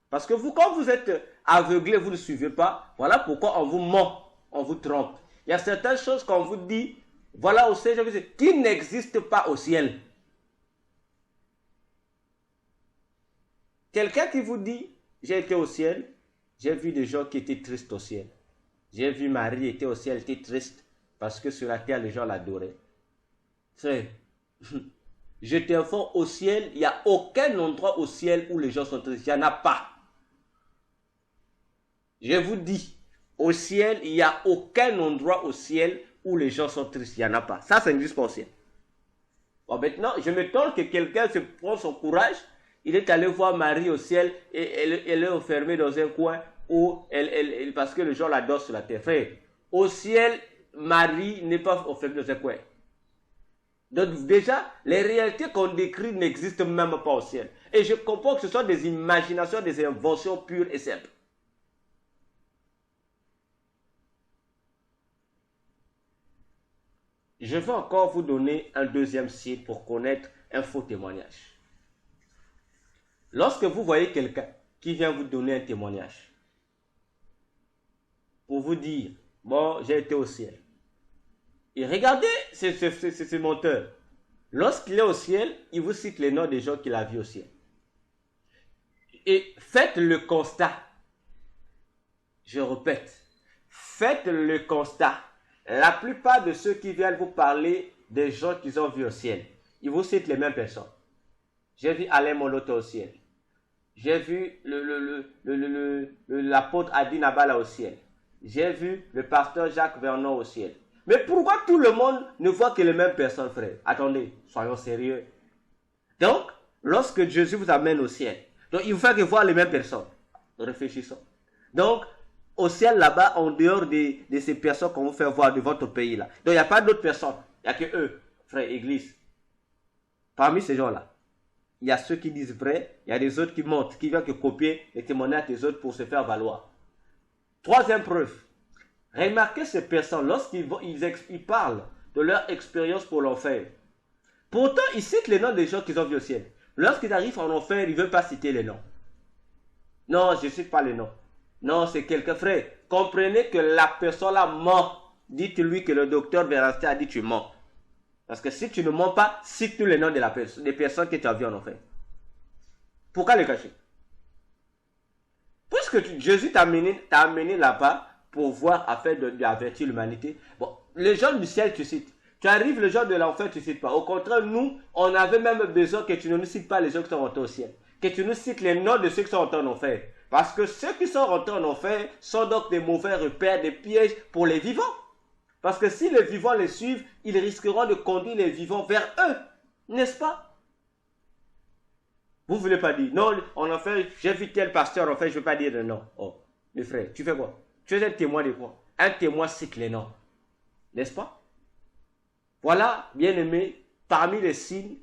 Parce que vous, quand vous êtes aveuglé, vous ne suivez pas. Voilà pourquoi on vous ment, on vous trompe. Il y a certaines choses qu'on vous dit, voilà au ciel, qui n'existent pas au ciel. Quelqu'un qui vous dit, j'ai été au ciel, j'ai vu des gens qui étaient tristes au ciel. J'ai vu Marie était au ciel, était triste, parce que sur la terre, les gens l'adoraient. Frère, je t'informe, au ciel, il n'y a aucun endroit au ciel où les gens sont tristes. Il n'y en a pas. Je vous dis, au ciel, il n'y a aucun endroit au ciel où les gens sont tristes. Il n'y en a pas. Ça n'existe pas au ciel. Bon, maintenant, je m'étonne que quelqu'un se prend son courage. Il est allé voir Marie au ciel et elle est enfermée dans un coin où parce que les gens l'adorent sur la terre. Frère, au ciel, Marie n'est pas enfermée dans un coin. Donc déjà, les réalités qu'on décrit n'existent même pas au ciel. Et je comprends que ce sont des imaginations, des inventions pures et simples. Je vais encore vous donner un deuxième signe pour connaître un faux témoignage. Lorsque vous voyez quelqu'un qui vient vous donner un témoignage, pour vous dire, bon, j'ai été au ciel. Et regardez ce menteur. Lorsqu'il est au ciel, il vous cite les noms des gens qu'il a vus au ciel. Et faites le constat. Je répète, faites le constat. La plupart de ceux qui viennent vous parler des gens qu'ils ont vus au ciel, ils vous citent les mêmes personnes. J'ai vu Alain Moloto au ciel. J'ai vu l'apôtre Adi Nabala au ciel. J'ai vu le pasteur Jacques Vernon au ciel. Mais pourquoi tout le monde ne voit que les mêmes personnes, frère? Attendez, soyons sérieux. Donc, lorsque Jésus vous amène au ciel, donc il vous fait que voir les mêmes personnes. Réfléchissons. Donc, au ciel là-bas, en dehors de ces personnes qu'on vous fait voir de votre pays là. Donc, il n'y a pas d'autres personnes. Il n'y a que eux, frère, église. Parmi ces gens-là, il y a ceux qui disent vrai, il y a des autres qui mentent, qui viennent que copier les témoignages des autres pour se faire valoir. Troisième preuve. Remarquez ces personnes, lorsqu'ils parlent de leur expérience pour l'enfer. Pourtant, ils citent les noms des gens qu'ils ont vus au ciel. Lorsqu'ils arrivent en enfer, ils ne veulent pas citer les noms. Non, je ne cite pas les noms. Non, c'est quelqu'un, frère. Comprenez que la personne là ment. Dites-lui que le docteur Vérancé a dit tu mens. Parce que si tu ne mens pas, cite tous les noms des personnes que tu as vues en enfer. Pourquoi les cacher? Puisque Jésus t'a amené là-bas pour voir afin d'avertir l'humanité. Bon, les gens du ciel, tu cites. Tu arrives, les gens de l'enfer, tu ne cites pas. Au contraire, nous, on avait même besoin que tu ne nous cites pas les gens qui sont rentrés au ciel. Que tu nous cites les noms de ceux qui sont rentrés en enfer. Parce que ceux qui sont rentrés en enfer sont donc des mauvais repères, des pièges pour les vivants. Parce que si les vivants les suivent, ils risqueront de conduire les vivants vers eux. N'est-ce pas? Vous ne voulez pas dire, non, en enfer, j'ai vu tel pasteur en enfer, je ne veux pas dire le nom. Oh, mes frères, tu fais quoi? Tu es un témoin de quoi? Un témoin cite les noms. N'est-ce pas? Voilà, bien aimé, parmi les signes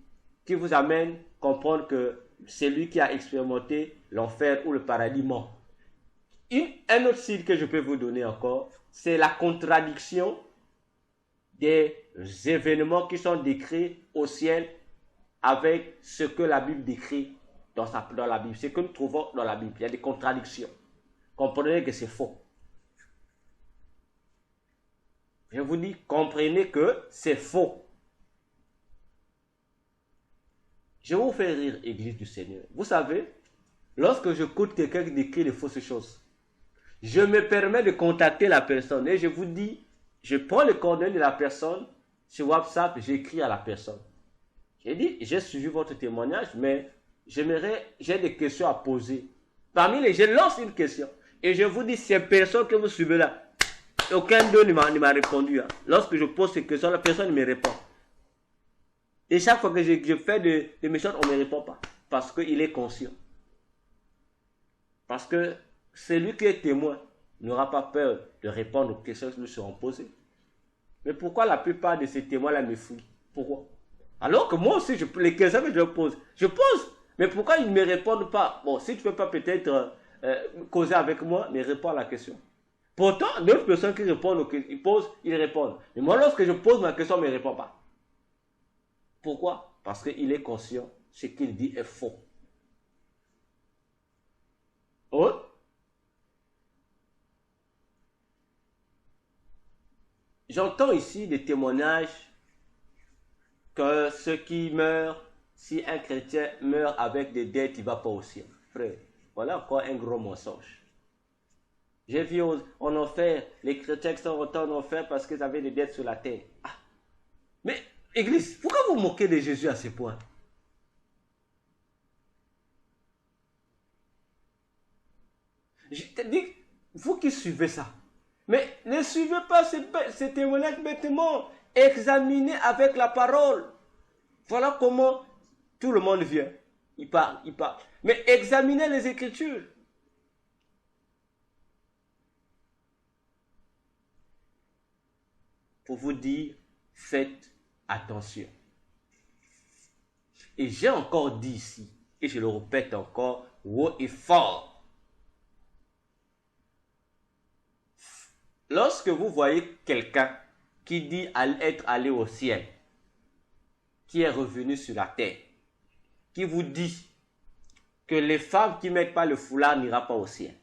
qui vous amènent à comprendre que c'est lui qui a expérimenté l'enfer ou le paradis ment. Un autre signe que je peux vous donner encore, c'est la contradiction des événements qui sont décrits au ciel avec ce que la Bible décrit dans la Bible. Ce que nous trouvons dans la Bible, il y a des contradictions. Comprenez que c'est faux. Je vous dis, comprenez que c'est faux. Je vais vous faire rire, Église du Seigneur. Vous savez, lorsque j'écoute quelqu'un qui décrit des fausses choses, je me permets de contacter la personne et je vous dis, je prends le coordonnées de la personne sur WhatsApp, j'écris à la personne. J'ai dit, j'ai suivi votre témoignage, mais j'ai des questions à poser. Parmi les, je lance une question et je vous dis, ces personnes que vous suivez là, aucun d'eux ne m'a répondu. Hein. Lorsque je pose ces questions, la personne ne me répond. Et chaque fois que je fais des méthodes, on ne me répond pas. Parce qu'il est conscient. Parce que celui qui est témoin n'aura pas peur de répondre aux questions qui lui seront posées. Mais pourquoi la plupart de ces témoins-là me fouillent? Pourquoi? Alors que moi aussi, les questions que je pose. Mais pourquoi ils ne me répondent pas? Bon, si tu ne peux pas peut-être causer avec moi, mais réponds à la question. Pourtant, d'autres personnes qui répondent, ils posent, ils répondent. Mais moi, lorsque je pose ma question, on ne me répond pas. Pourquoi? Parce qu'il est conscient, ce qu'il dit est faux. Oh? J'entends ici des témoignages que ceux qui meurent, si un chrétien meurt avec des dettes, il ne va pas au ciel. Frère, voilà encore un gros mensonge. J'ai vu en enfer, les chrétiens qui sont retournés en enfer parce qu'ils avaient des dettes sur la terre. Ah. Mais, Église, pourquoi vous moquez de Jésus à ce point? Je te dis, vous qui suivez ça, mais ne suivez pas ces témoignages bêtement. Examinez avec la parole. Voilà comment tout le monde vient. Il parle. Mais examinez les Écritures. Pour vous dire, faites attention. Et j'ai encore dit ici, et je le répète encore, haut et fort. Lorsque vous voyez quelqu'un qui dit être allé au ciel, qui est revenu sur la terre, qui vous dit que les femmes qui ne mettent pas le foulard n'iront pas au ciel.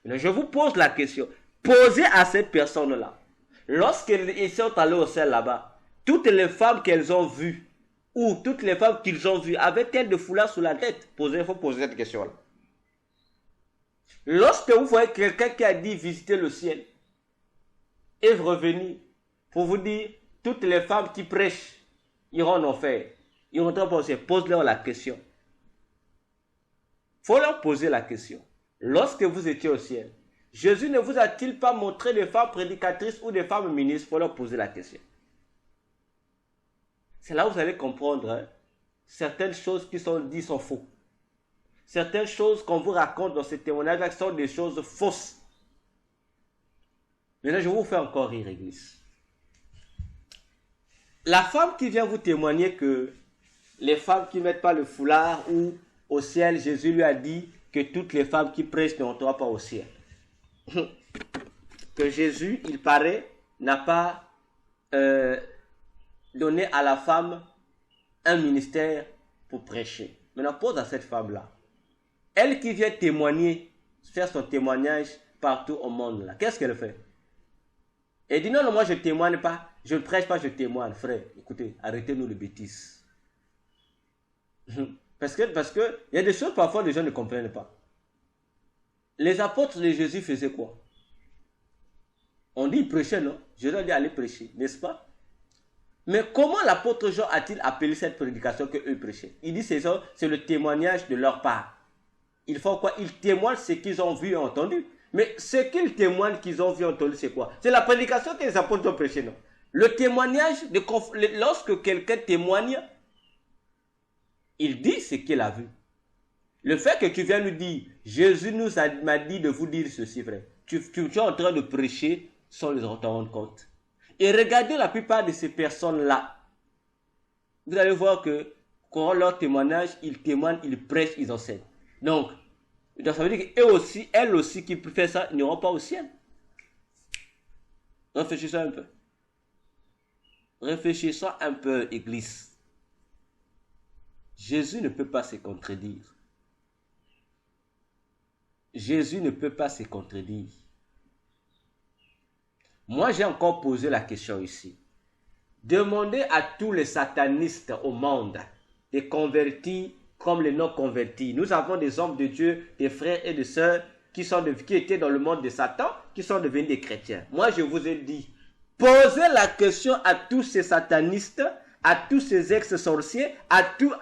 Alors, je vous pose la question, posez à cette personne-là, lorsqu'ils sont allés au ciel là-bas, toutes les femmes qu'elles ont vues, ou toutes les femmes qu'ils ont vues, avaient-elles de foulard sur la tête? Il faut poser cette question-là. Lorsque vous voyez quelqu'un qui a dit visiter le ciel, et revenir pour vous dire, toutes les femmes qui prêchent iront en enfer. Ils vont pas au ciel. Pose-leur la question. Il faut leur poser la question. Lorsque vous étiez au ciel, Jésus ne vous a-t-il pas montré des femmes prédicatrices ou des femmes ministres? Il faut leur poser la question. C'est là où vous allez comprendre, hein, certaines choses qui sont dites sont fausses. Certaines choses qu'on vous raconte dans ces témoignages-là sont des choses fausses. Maintenant, je vais vous faire encore rire, Église. La femme qui vient vous témoigner que les femmes qui ne mettent pas le foulard ou au ciel, Jésus lui a dit que toutes les femmes qui prêchent n'entreront pas au ciel. Que Jésus, il paraît, n'a pas donné à la femme un ministère pour prêcher. Maintenant, pose à cette femme-là. Elle qui vient témoigner, faire son témoignage partout au monde, là, qu'est-ce qu'elle fait? Elle dit non, moi je ne témoigne pas, je ne prêche pas, je témoigne. Frère, écoutez, arrêtez-nous les bêtises. Parce que il y a des choses parfois les gens ne comprennent pas. Les apôtres de Jésus faisaient quoi? On dit ils prêchaient, non? Jésus a dit aller prêcher, n'est-ce pas? Mais comment l'apôtre Jean a-t-il appelé cette prédication qu'eux prêchaient? Il dit c'est le témoignage de leur part. Ils font quoi? Ils témoignent ce qu'ils ont vu et entendu. Mais ce qu'ils témoignent qu'ils ont vu et entendu, c'est quoi? C'est la prédication que les apôtres ont prêché, non? Le témoignage, lorsque quelqu'un témoigne, il dit ce qu'il a vu. Le fait que tu viens nous dire, Jésus m'a dit de vous dire ceci, frère. Tu es en train de prêcher sans les rendre compte. Et regardez la plupart de ces personnes-là. Vous allez voir que quand leur témoignage, ils témoignent, ils prêchent, ils enseignent. Donc ça veut dire elles aussi qui font ça, n'iront pas au ciel. Réfléchissez un peu. Réfléchissez un peu, Église. Jésus ne peut pas se contredire. Jésus ne peut pas se contredire. Moi, j'ai encore posé la question ici. Demandez à tous les satanistes au monde, des convertis comme les non-convertis. Nous avons des hommes de Dieu, des frères et des sœurs qui étaient dans le monde de Satan, qui sont devenus des chrétiens. Moi, je vous ai dit, posez la question à tous ces satanistes, à tous ces ex-sorciers, à tout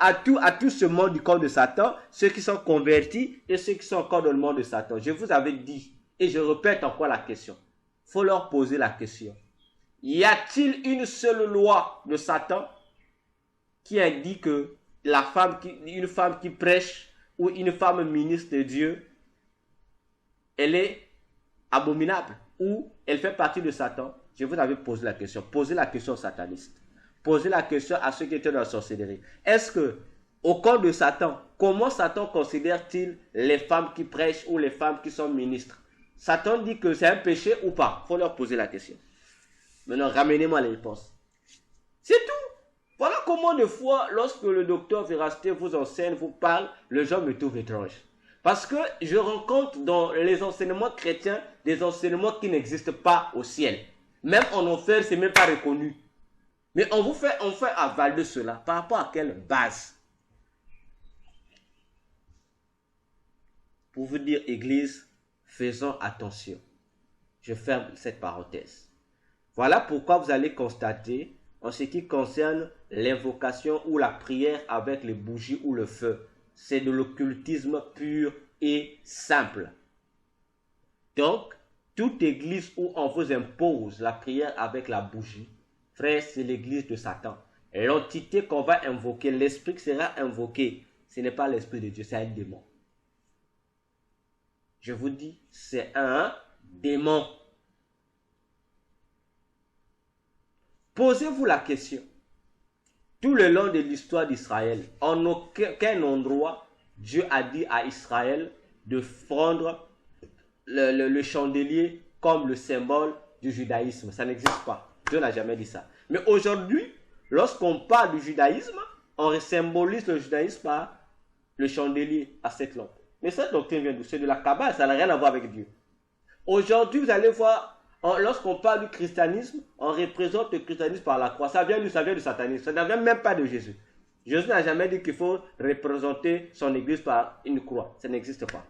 ce monde du corps de Satan, ceux qui sont convertis et ceux qui sont encore dans le monde de Satan. Je vous avais dit, et je répète encore la question. Il faut leur poser la question. Y a-t-il une seule loi de Satan qui indique que une femme qui prêche ou une femme ministre de Dieu, elle est abominable ou elle fait partie de Satan? Je vous avais posé la question. Posez la question aux satanistes. Posez la question à ceux qui étaient dans la sorcellerie. Est-ce que, au corps de Satan, comment Satan considère-t-il les femmes qui prêchent ou les femmes qui sont ministres? Satan dit que c'est un péché ou pas. Il faut leur poser la question. Maintenant, ramenez-moi les réponses. C'est tout. Voilà comment de fois, lorsque le docteur Véracité vous enseigne, vous parle, les gens me trouvent étrange. Parce que je rencontre dans les enseignements chrétiens des enseignements qui n'existent pas au ciel. Même en enfer, ce n'est même pas reconnu. Mais on fait avaler cela. Par rapport à quelle base? Pour vous dire, Église, faisons attention. Je ferme cette parenthèse. Voilà pourquoi vous allez constater, en ce qui concerne l'invocation ou la prière avec les bougies ou le feu, c'est de l'occultisme pur et simple. Donc, toute église où on vous impose la prière avec la bougie, frère, c'est l'église de Satan. L'entité qu'on va invoquer, l'esprit qui sera invoqué, ce n'est pas l'esprit de Dieu, c'est un démon. Je vous dis, c'est un démon. Posez-vous la question. Tout le long de l'histoire d'Israël, en aucun endroit, Dieu a dit à Israël de prendre le chandelier comme le symbole du judaïsme. Ça n'existe pas. Dieu n'a jamais dit ça. Mais aujourd'hui, lorsqu'on parle du judaïsme, on symbolise le judaïsme par le chandelier à cette lampe. Mais cette doctrine vient d'où? C'est de la Kabbale, ça n'a rien à voir avec Dieu. Aujourd'hui, vous allez voir, lorsqu'on parle du christianisme, on représente le christianisme par la croix. Ça vient du satanisme. Ça ne vient même pas de Jésus. Jésus n'a jamais dit qu'il faut représenter son église par une croix. Ça n'existe pas.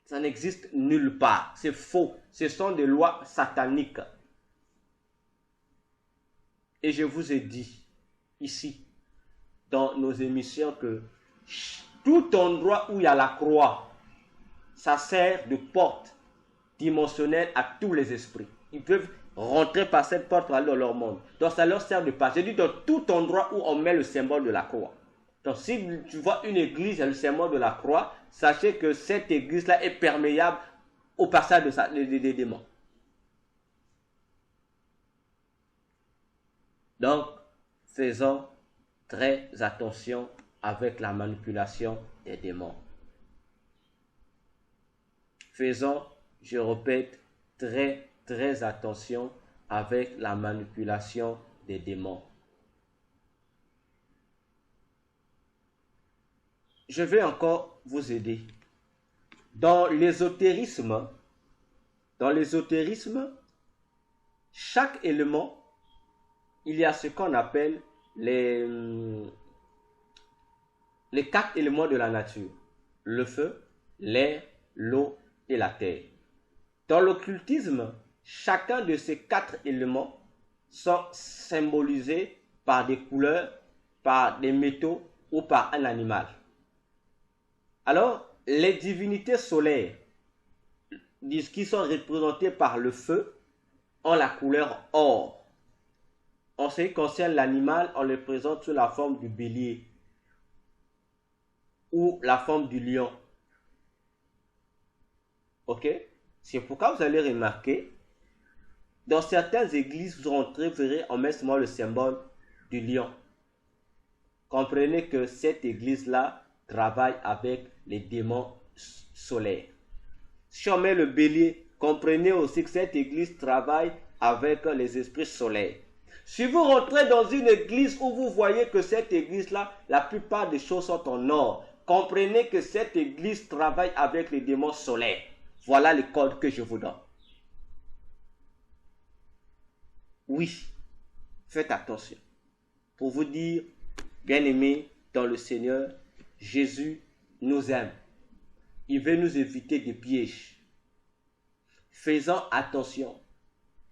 Ça n'existe nulle part. C'est faux. Ce sont des lois sataniques. Et je vous ai dit, ici, dans nos émissions, que tout endroit où il y a la croix, ça sert de porte dimensionnelle à tous les esprits. Ils peuvent rentrer par cette porte pour aller dans leur monde. Donc ça leur sert de passe. Je dis dans tout endroit où on met le symbole de la croix. Donc si tu vois une église et le symbole de la croix, sachez que cette église-là est perméable au passage des démons. Donc, faisons très attention avec la manipulation des démons. Faisons, je répète, très attention avec la manipulation des démons. Je vais encore vous aider. Dans l'ésotérisme, chaque élément, il y a ce qu'on appelle les 4 éléments de la nature. Le feu, l'air, l'eau et la terre. Dans l'occultisme, chacun de ces 4 éléments sont symbolisés par des couleurs, par des métaux ou par un animal. Alors, les divinités solaires, qui sont représentées par le feu, ont la couleur or. En ce qui concerne l'animal, on le présente sous la forme du bélier ou la forme du lion. Ok? C'est pourquoi vous allez remarquer, dans certaines églises, vous rentrez, vous verrez, on met seulement le symbole du lion. Comprenez que cette église-là travaille avec les démons solaires. Si on met le bélier, comprenez aussi que cette église travaille avec les esprits solaires. Si vous rentrez dans une église où vous voyez que cette église-là, la plupart des choses sont en or, comprenez que cette église travaille avec les démons solaires. Voilà les codes que je vous donne. Oui, faites attention. Pour vous dire, bien-aimés dans le Seigneur, Jésus nous aime. Il veut nous éviter des pièges. Faisons attention.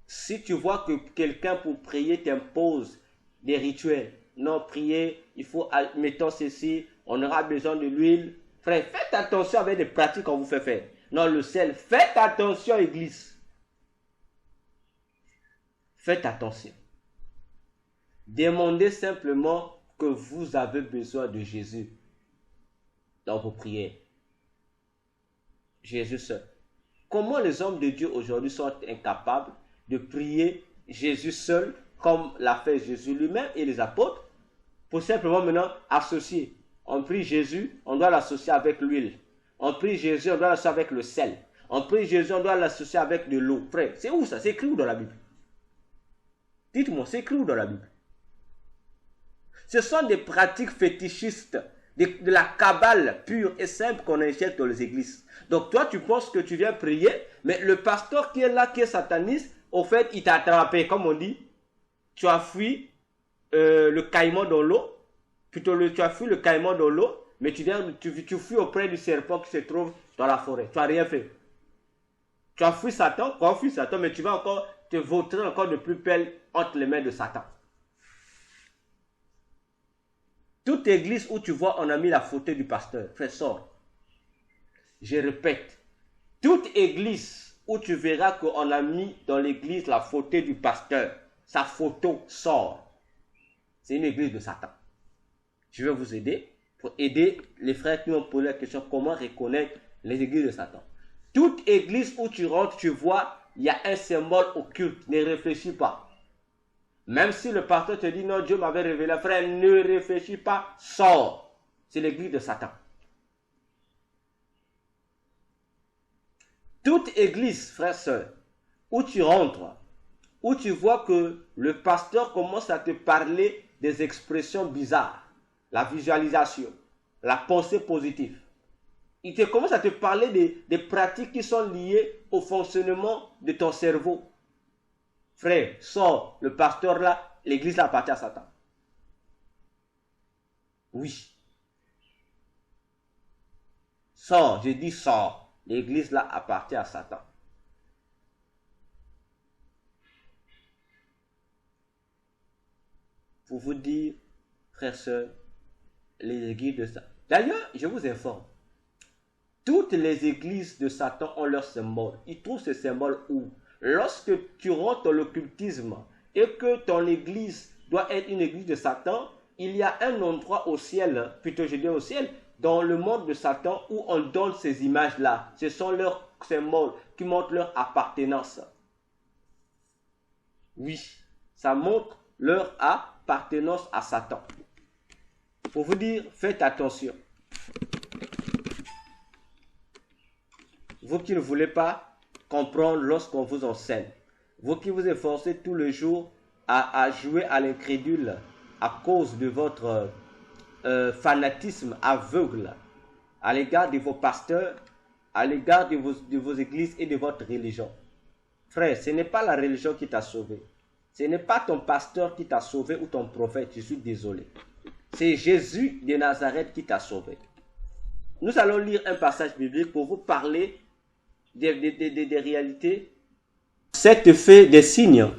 Si tu vois que quelqu'un pour prier t'impose des rituels, non, prier, il faut, mettons ceci, on aura besoin de l'huile. Frère, faites attention avec des pratiques qu'on vous fait faire. Non, le sel, faites attention, église. Faites attention. Demandez simplement que vous avez besoin de Jésus dans vos prières. Jésus seul. Comment les hommes de Dieu aujourd'hui sont incapables de prier Jésus seul comme l'a fait Jésus lui-même et les apôtres pour simplement maintenant associer. On prie Jésus, on doit l'associer avec l'huile. On prie Jésus, on doit l'associer avec le sel. On prie Jésus, on doit l'associer avec de l'eau. Frère, c'est où ça? C'est écrit où dans la Bible? Dites-moi, c'est écrit où dans la Bible? Ce sont des pratiques fétichistes, de la cabale pure et simple qu'on injecte dans les églises. Donc toi, tu penses que tu viens prier, mais le pasteur qui est là, qui est sataniste, au fait, il t'a attrapé, comme on dit. Tu as fui le caïman dans l'eau, tu as fui le caïman dans l'eau, mais tu fuis auprès du serpent qui se trouve dans la forêt. Tu n'as rien fait. Tu as fui Satan, mais tu vas encore te vautrer encore de plus belle entre les mains de Satan. Toute église où tu vois, on a mis la photo du pasteur. Frère, sors. Je répète. Toute église où tu verras qu'on a mis dans l'église la photo du pasteur, sa photo sort. C'est une église de Satan. Je vais vous aider pour aider les frères qui ont posé la question comment reconnaître les églises de Satan. Toute église où tu rentres, tu vois, il y a un symbole occulte. Ne réfléchis pas. Même si le pasteur te dit non, Dieu m'avait révélé, frère, ne réfléchis pas, sors. C'est l'église de Satan. Toute église, frère, sœur, où tu rentres, où tu vois que le pasteur commence à te parler des expressions bizarres, la visualisation, la pensée positive. Il te commence à te parler des pratiques qui sont liées au fonctionnement de ton cerveau. Frère, sors, le pasteur là, l'église là appartient à Satan. Oui. Sors, je dis sors, l'église là appartient à Satan. Pour vous dire, frères, sœurs, les églises de Satan. D'ailleurs, je vous informe, toutes les églises de Satan ont leur symbole. Ils trouvent ce symbole où? Lorsque tu rentres dans l'occultisme et que ton église doit être une église de Satan, il y a un endroit au ciel, plutôt je dis au ciel, dans le monde de Satan où on donne ces images-là. Ce sont leurs symboles qui montrent leur appartenance. Oui, ça montre leur appartenance à Satan. Pour vous dire, faites attention. Vous qui ne voulez pas comprendre lorsqu'on vous enseigne. Vous qui vous efforcez tous les jours à jouer à l'incrédule à cause de votre fanatisme aveugle à l'égard de vos pasteurs, à l'égard de vos églises et de votre religion. Frère, ce n'est pas la religion qui t'a sauvé. Ce n'est pas ton pasteur qui t'a sauvé ou ton prophète, je suis désolé. C'est Jésus de Nazareth qui t'a sauvé. Nous allons lire un passage biblique pour vous parler des réalités. Cet fait des signes,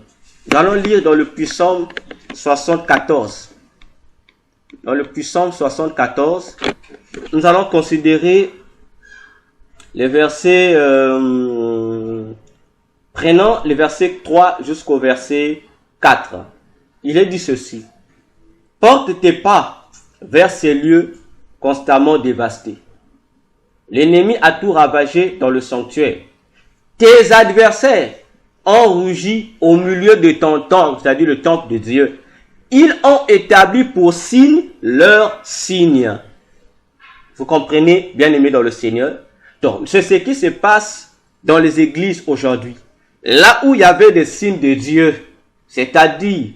nous allons lire dans le Psaume 74. Dans le Psaume 74, nous allons considérer les versets, prenons les versets 3 jusqu'au verset 4. Il est dit ceci. Porte tes pas vers ces lieux constamment dévastés. L'ennemi a tout ravagé dans le sanctuaire. Tes adversaires ont rugi au milieu de ton temple, c'est-à-dire le temple de Dieu. Ils ont établi pour signe leur signe. Vous comprenez, bien-aimés dans le Seigneur? Donc, c'est ce qui se passe dans les églises aujourd'hui. Là où il y avait des signes de Dieu, c'est-à-dire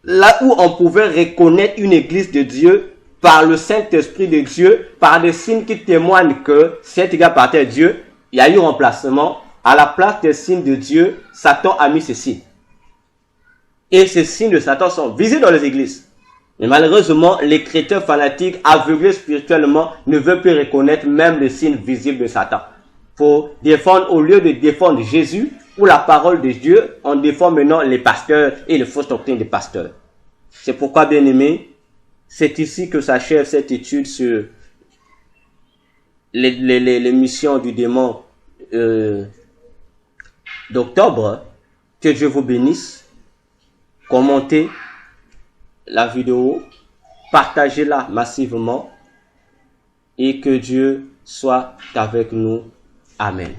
là où on pouvait reconnaître une église de Dieu par le Saint-Esprit de Dieu, par des signes qui témoignent que cet église appartient à Dieu, il y a eu remplacement. À la place des signes de Dieu, Satan a mis ces signes. Et ces signes de Satan sont visibles dans les églises. Mais malheureusement, les chrétiens fanatiques, aveuglés spirituellement, ne veulent plus reconnaître même les signes visibles de Satan. Pour défendre, au lieu de défendre Jésus ou la parole de Dieu, on défend maintenant les pasteurs et les fausses doctrines des pasteurs. C'est pourquoi, bien aimés, c'est ici que s'achève cette étude sur les missions du démon d'octobre. Que Dieu vous bénisse. Commentez la vidéo, partagez-la massivement et que Dieu soit avec nous. Amen.